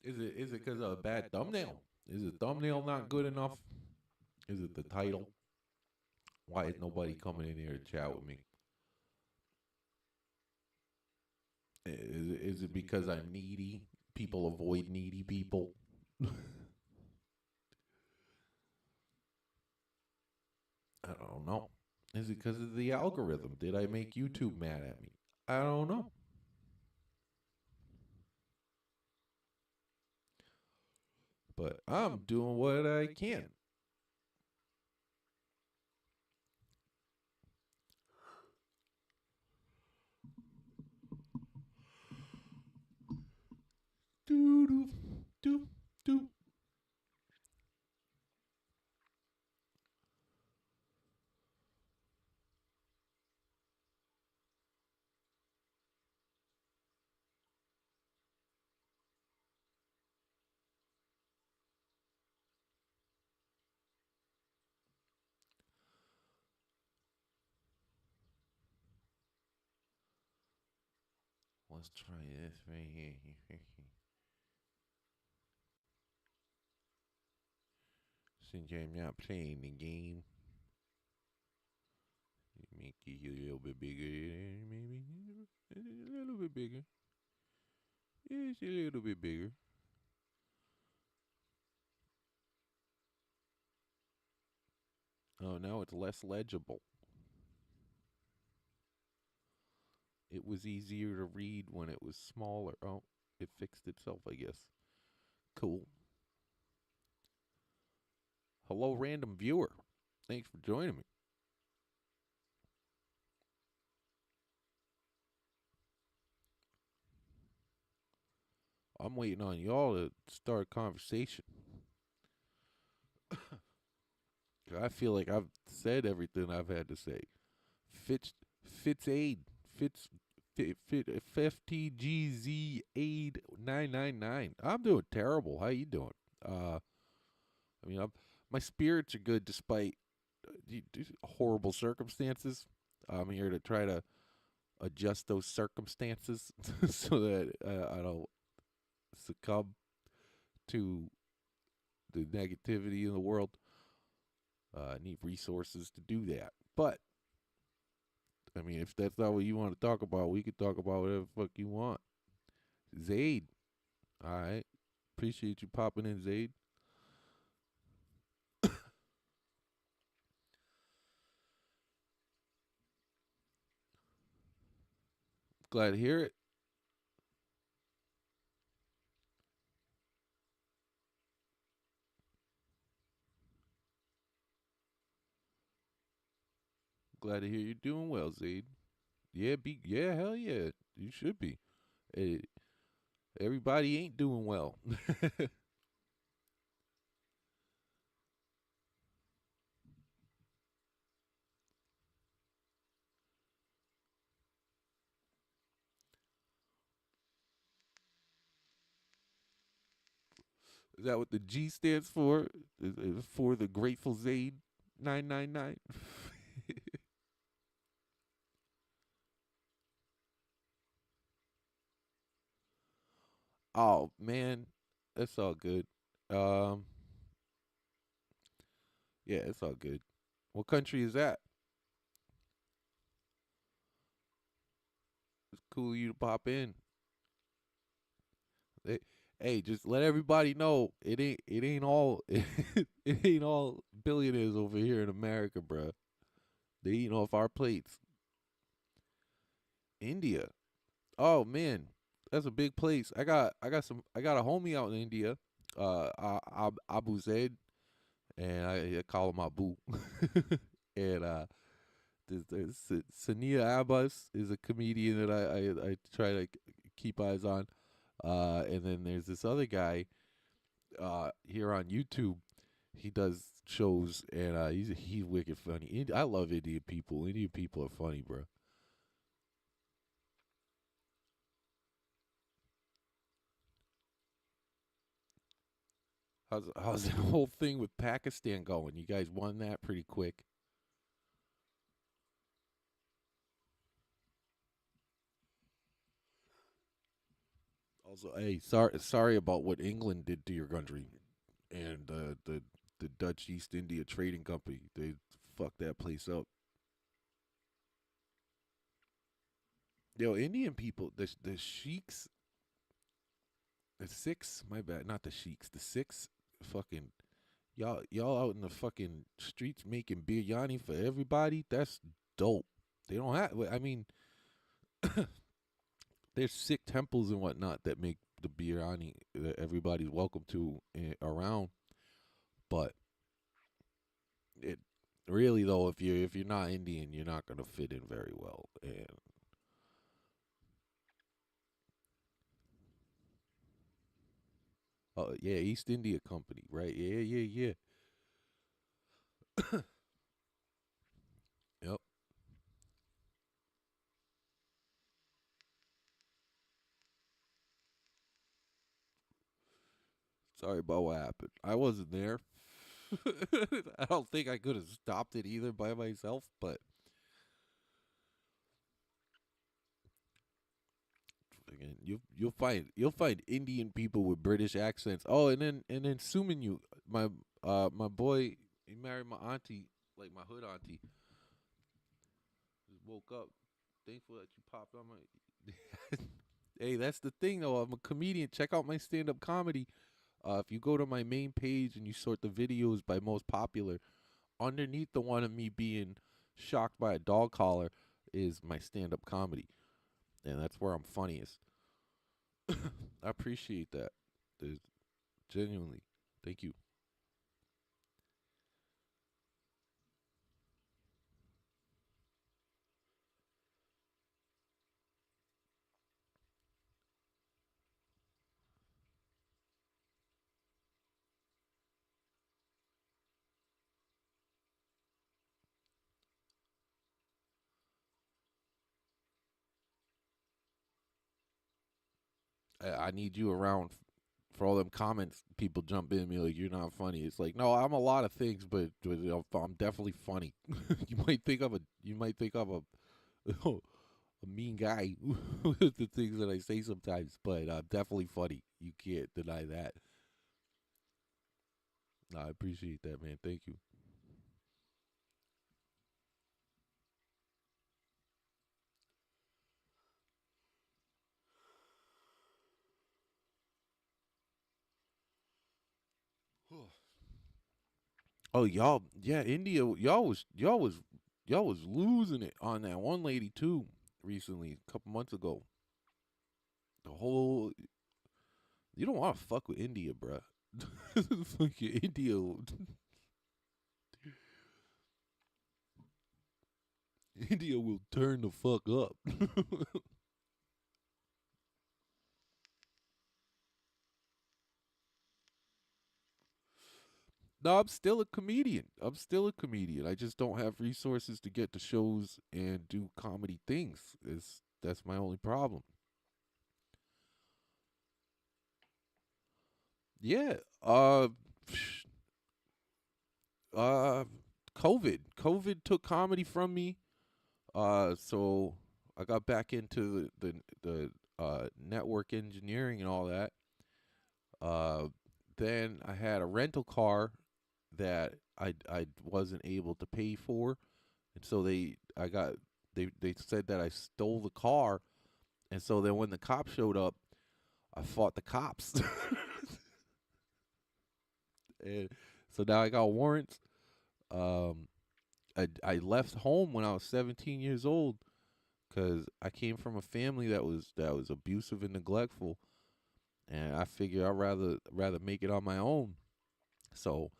Is it because of a bad thumbnail? Is the thumbnail not good enough? Is it the title? Why is nobody coming in here to chat with me? Is it because I'm needy? People avoid needy people. I don't know. Is it because of the algorithm? Did I make YouTube mad at me? I don't know. But I'm doing what I can. Doo doo doo doo. Let's try this right here. Since I'm not playing the game, make it a little bit bigger, maybe a little bit bigger. It's a little bit bigger. Oh, now it's less legible. It was easier to read when it was smaller. Oh, it fixed itself, I guess. Cool. Hello, random viewer. Thanks for joining me. I'm waiting on y'all to start a conversation. I feel like I've said everything I've had to say. Fitz aid. Fitz FTGZ aid 999. I'm doing terrible. How you doing? I mean, my spirits are good despite horrible circumstances. I'm here to try to adjust those circumstances so that I don't succumb to the negativity in the world. I need resources to do that. But, I mean, if that's not what you want to talk about, we could talk about whatever the fuck you want. Zaid. All right. Appreciate you popping in, Zaid. Glad to hear it. Glad to hear you're doing well, Zaid. Yeah, hell yeah. You should be. Eh, everybody ain't doing well. Is that what the G stands for? Is for the Grateful Zaid 999? Oh man, that's all good. Um, yeah, it's all good. What country is that? It's cool of you to pop in. Hey, just let everybody know it ain't all it ain't all billionaires over here in America, bruh. They eating off our plates. India. Oh man, that's a big place. I got a homie out in India, Abu Zaid, and I call him Abu. And Sania Abbas is a comedian that I try to keep eyes on. And then there's this other guy here on YouTube. He does shows, and he's wicked funny. I love Indian people. Indian people are funny, bro. How's the whole thing with Pakistan going? You guys won that pretty quick. Also, hey, sorry about what England did to your country, and the Dutch East India Trading Company. They fucked that place up. Yo, Indian people, the sheiks, the Sikhs, my bad, not the sheiks, the Sikhs, fucking y'all out in the fucking streets making biryani for everybody. That's dope. They don't have. I mean, there's Sikh temples and whatnot that make the biryani that everybody's welcome to around. But it really though, if you're not Indian, you're not gonna fit in very well. And yeah, East India Company, right? Yeah, yeah, yeah. Yep. Sorry about what happened. I wasn't there. I don't think I could have stopped it either by myself, but again, you'll find Indian people with British accents. Oh, and then Suman, my boy, he married my auntie, like my hood auntie. Just woke up. Thankful that you popped on my. Hey, that's the thing though. I'm a comedian. Check out my stand up comedy. If you go to my main page and you sort the videos by most popular, underneath the one of me being shocked by a dog collar is my stand up comedy. And that's where I'm funniest. I appreciate that. There's, genuinely. Thank you. I need you around for all them comments. People jump in and be like, "You're not funny." It's like, no, I'm a lot of things, but I'm definitely funny. You might think I'm a mean guy with the things that I say sometimes, but I'm definitely funny. You can't deny that. No, I appreciate that, man. Thank you. Oh, y'all, yeah, India, y'all was losing it on that one lady too recently, a couple months ago. The whole you don't want to fuck with India, bruh. Fucking India will turn the fuck up. No, I'm still a comedian. I'm still a comedian. I just don't have resources to get to shows and do comedy things. That's my only problem. Yeah. Uh COVID took comedy from me. So I got back into the network engineering and all that. Uh, then I had a rental car that I wasn't able to pay for, and so they said that I stole the car, and so then when the cops showed up, I fought the cops. And so now I got warrants. Um, I left home when I was 17 years old because I came from a family that was abusive and neglectful, and I figured I'd rather make it on my own. So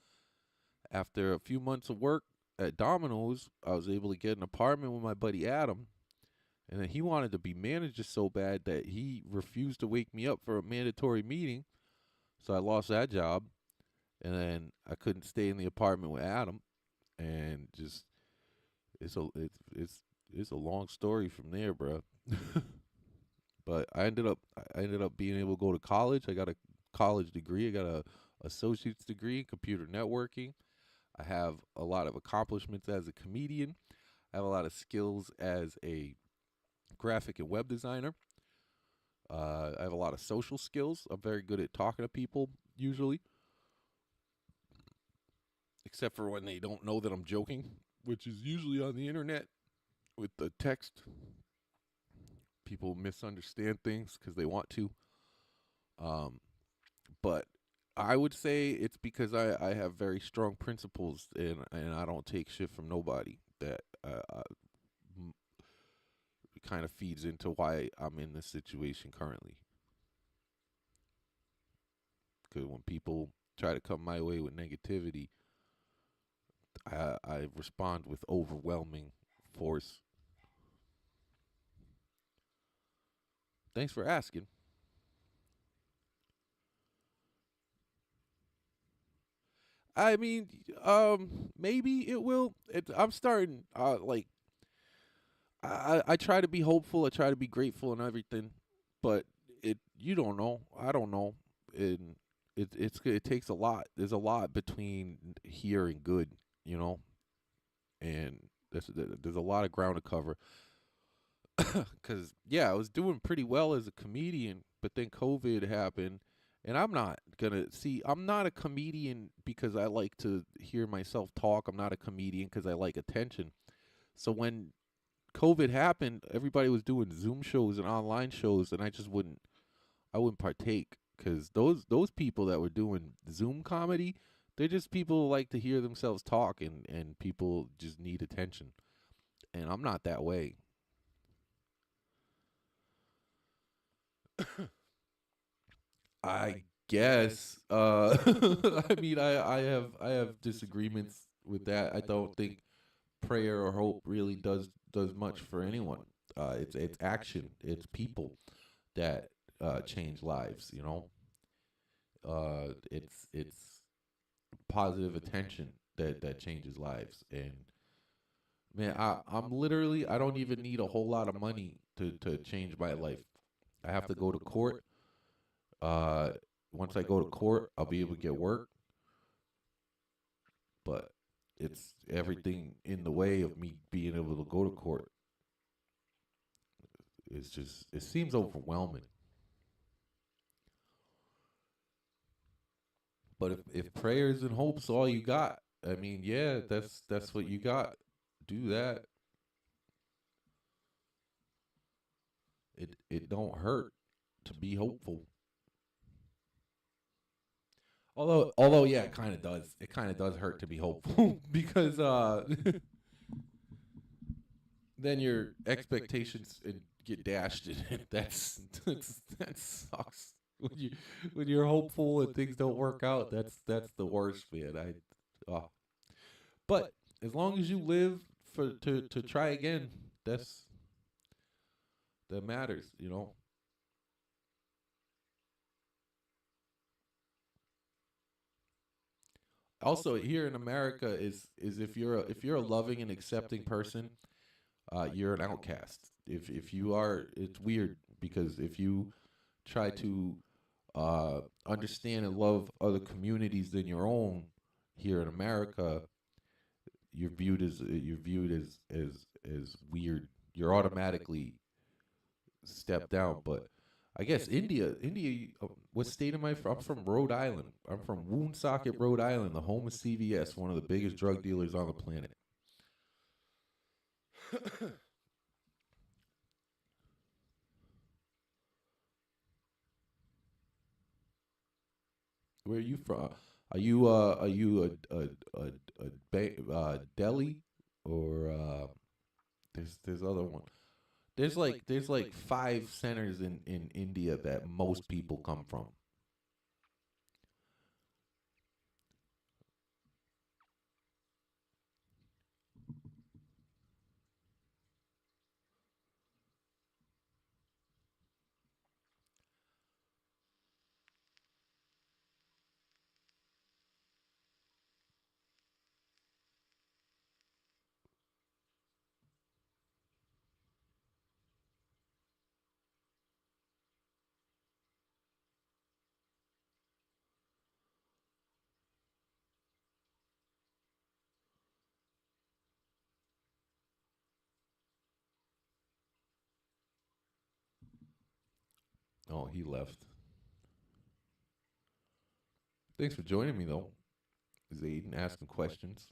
after a few months of work at Domino's, I was able to get an apartment with my buddy Adam. And then he wanted to be manager so bad that he refused to wake me up for a mandatory meeting. So I lost that job. And then I couldn't stay in the apartment with Adam. And just it's a long story from there, bro. But I ended up being able to go to college. I got a college degree. I got a associate's degree in computer networking. I have a lot of accomplishments as a comedian. I have a lot of skills as a graphic and web designer. I have a lot of social skills. I'm very good at talking to people, usually, except for when they don't know that I'm joking, which is usually on the internet with the text. People misunderstand things because they want to. Um, but I would say it's because I have very strong principles and I don't take shit from nobody. That kind of feeds into why I'm in this situation currently. Because when people try to come my way with negativity, I respond with overwhelming force. Thanks for asking. I mean, maybe it will. I'm starting. I try to be hopeful. I try to be grateful and everything, but you don't know. I don't know, and it takes a lot. There's a lot between here and good, you know, and there's a lot of ground to cover. Cause yeah, I was doing pretty well as a comedian, but then COVID happened, and I'm not a comedian because I like to hear myself talk. I'm not a comedian because I like attention. So when COVID happened, everybody was doing Zoom shows and online shows, and I wouldn't partake because those people that were doing Zoom comedy, they're just people who like to hear themselves talk, and people just need attention, and I'm not that way. I guess. I mean, I have disagreements with that. I don't think prayer or hope really does much for anyone. It's action. It's people that change lives. You know, it's positive attention that changes lives. And man, I'm literally I don't even need a whole lot of money to change my life. I have to go to court. Uh, Once I go to court, I'll be able to get work, but it's everything in the way of me being able to go to court. It seems overwhelming. But if prayers and hopes all you got, I mean, yeah, that's what you got. Do that. It don't hurt to be hopeful. Although yeah, it kind of does. It kind of does hurt to be hopeful because then your expectations get dashed, and that sucks. When you're hopeful and things don't work out, that's the worst, man. But as long as you live to try again, that matters, you know. Also, here in America is if you're a loving and accepting person, you're an outcast. If you are, it's weird because if you try to understand and love other communities than your own here in America, you're viewed as weird. You're automatically stepped down. But I guess India. What state am I from? I'm from Rhode Island. I'm from Woonsocket, Rhode Island, the home of CVS, one of the biggest drug dealers on the planet. Where are you from? Are you Delhi or there's other one. There's like five centers in India that most people come from. Oh, he left. Thanks for joining me though, Zaid, and asking questions.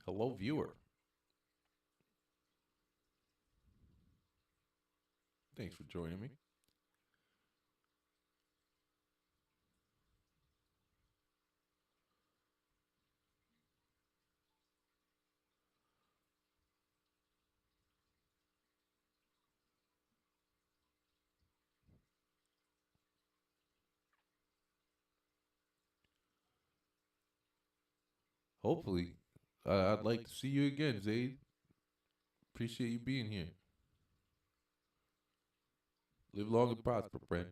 Hello, viewer. Thanks for joining me. Hopefully, I'd like to see you again, Zaid. Appreciate you being here. Live long and prosper, friend.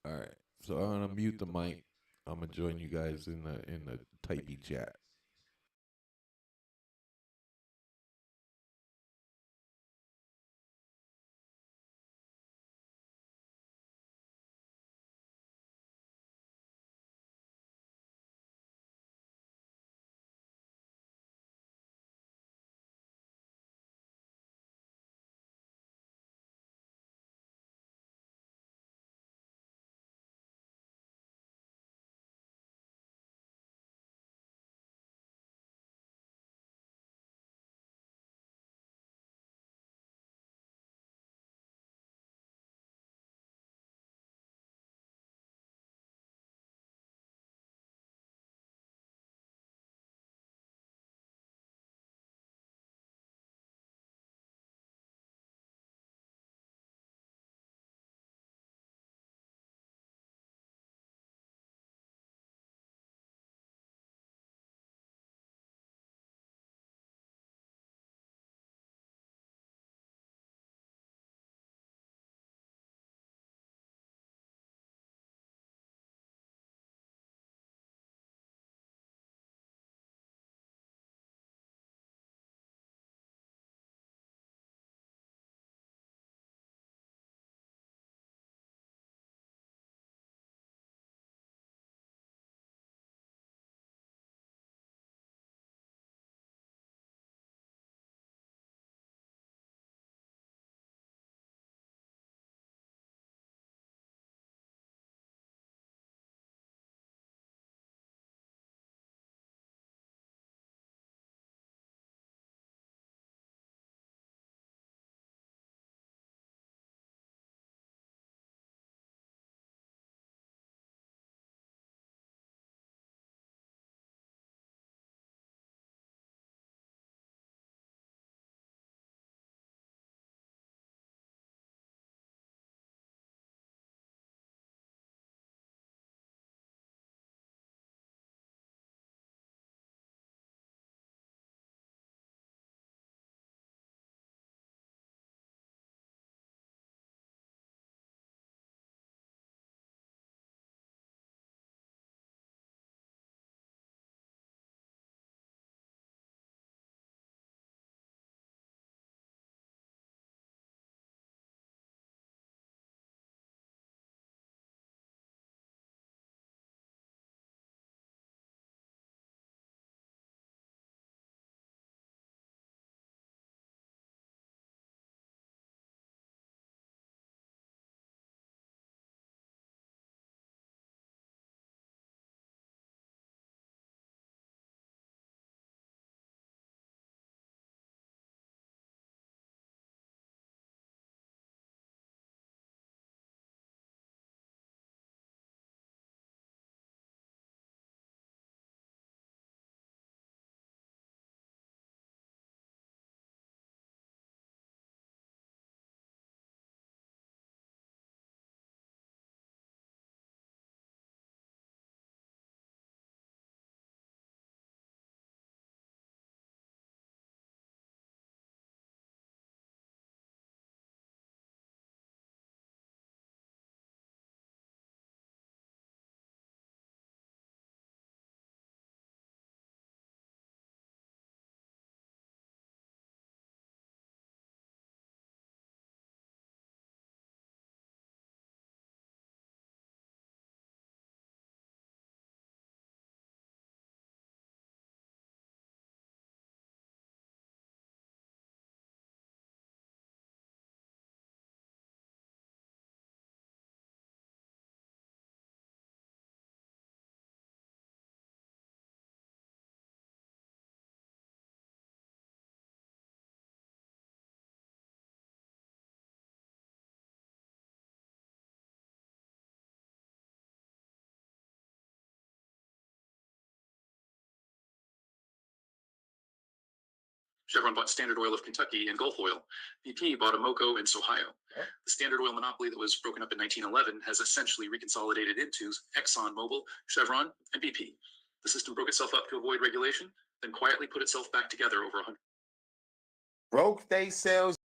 All right. So I'm gonna mute the mic. I'm gonna join you guys in the typey chat. Chevron bought Standard Oil of Kentucky and Gulf Oil. BP bought Amoco and Sohio. The Standard Oil monopoly that was broken up in 1911 has essentially reconsolidated into ExxonMobil, Chevron, and BP. The system broke itself up to avoid regulation, then quietly put itself back together over 100. Broke they sales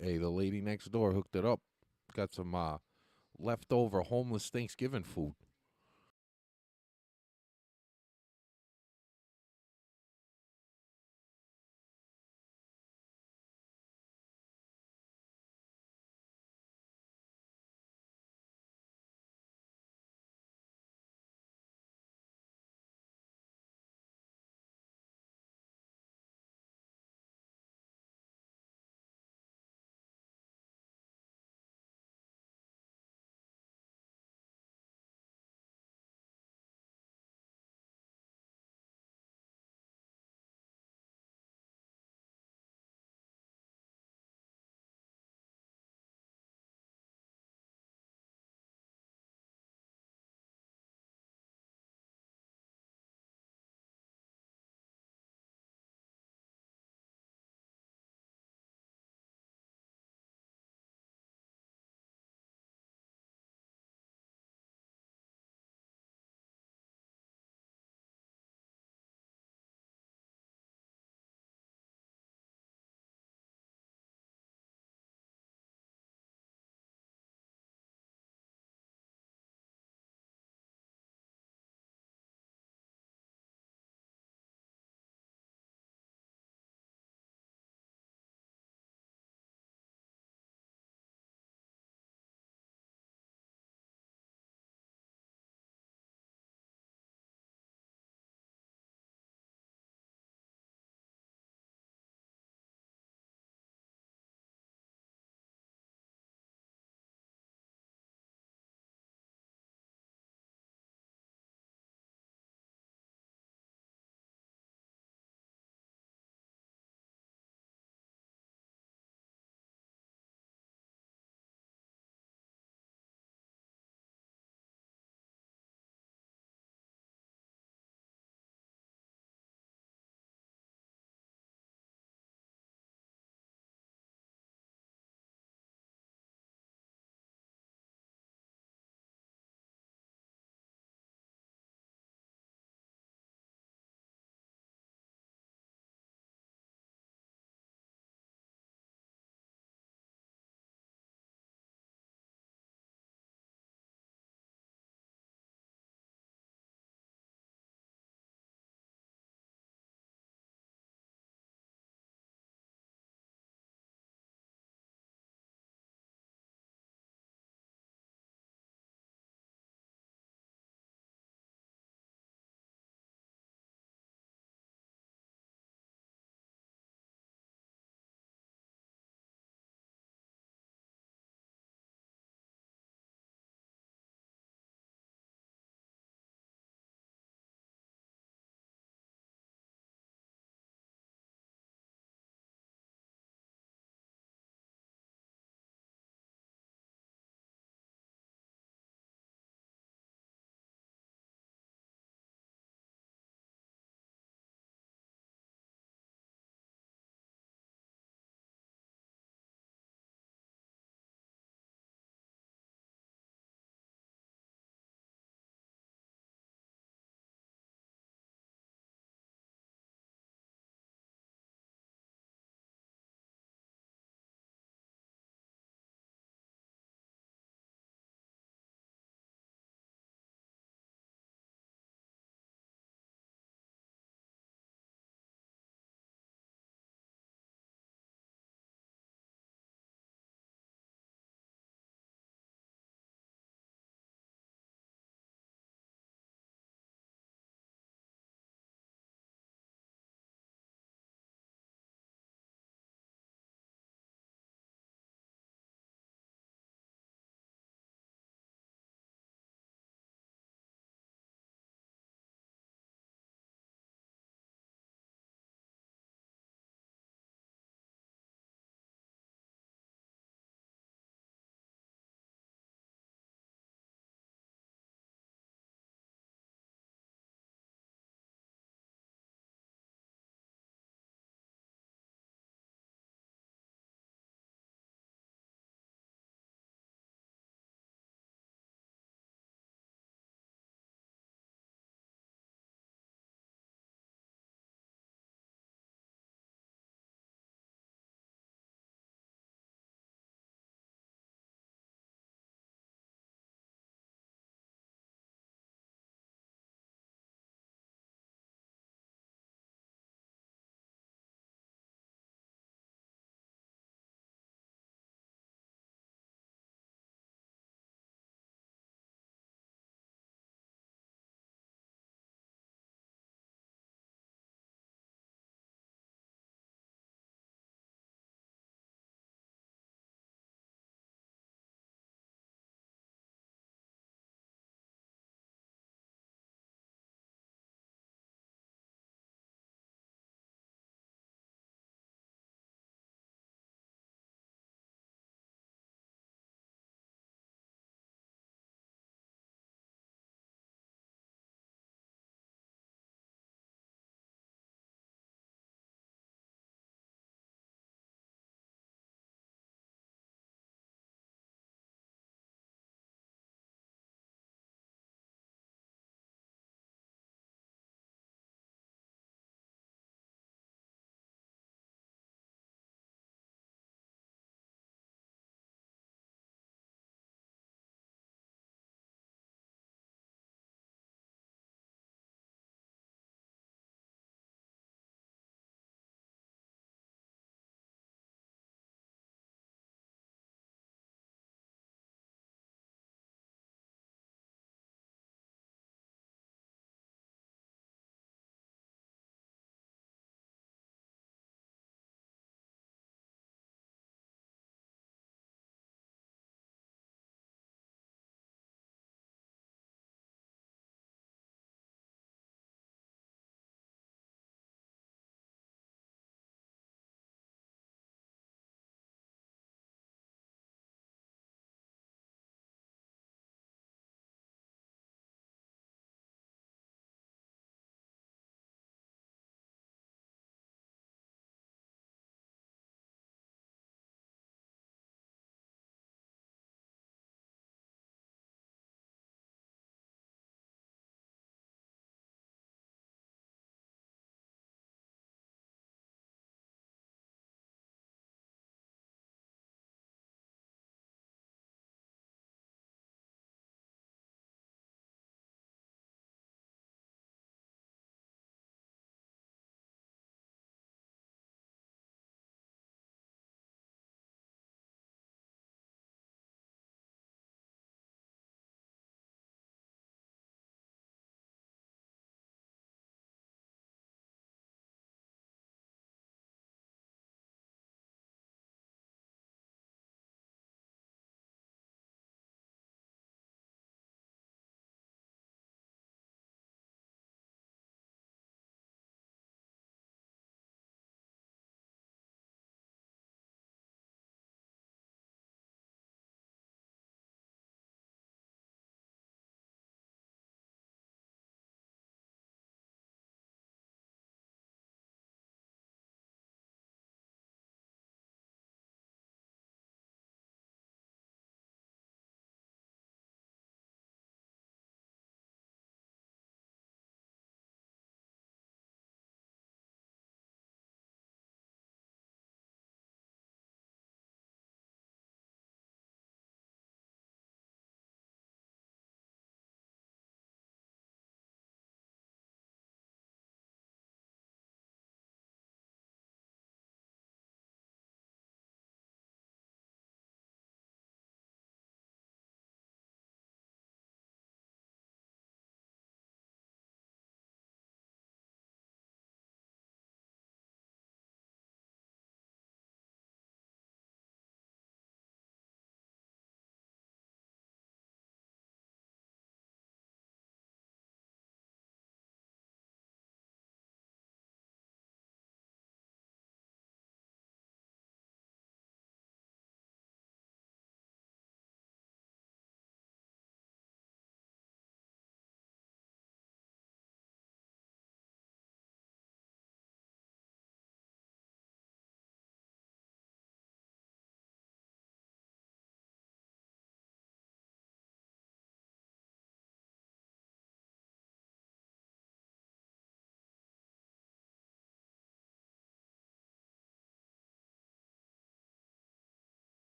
Hey, the lady next door hooked it up. Got some leftover homeless Thanksgiving food.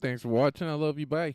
Thanks for watching. I love you. Bye.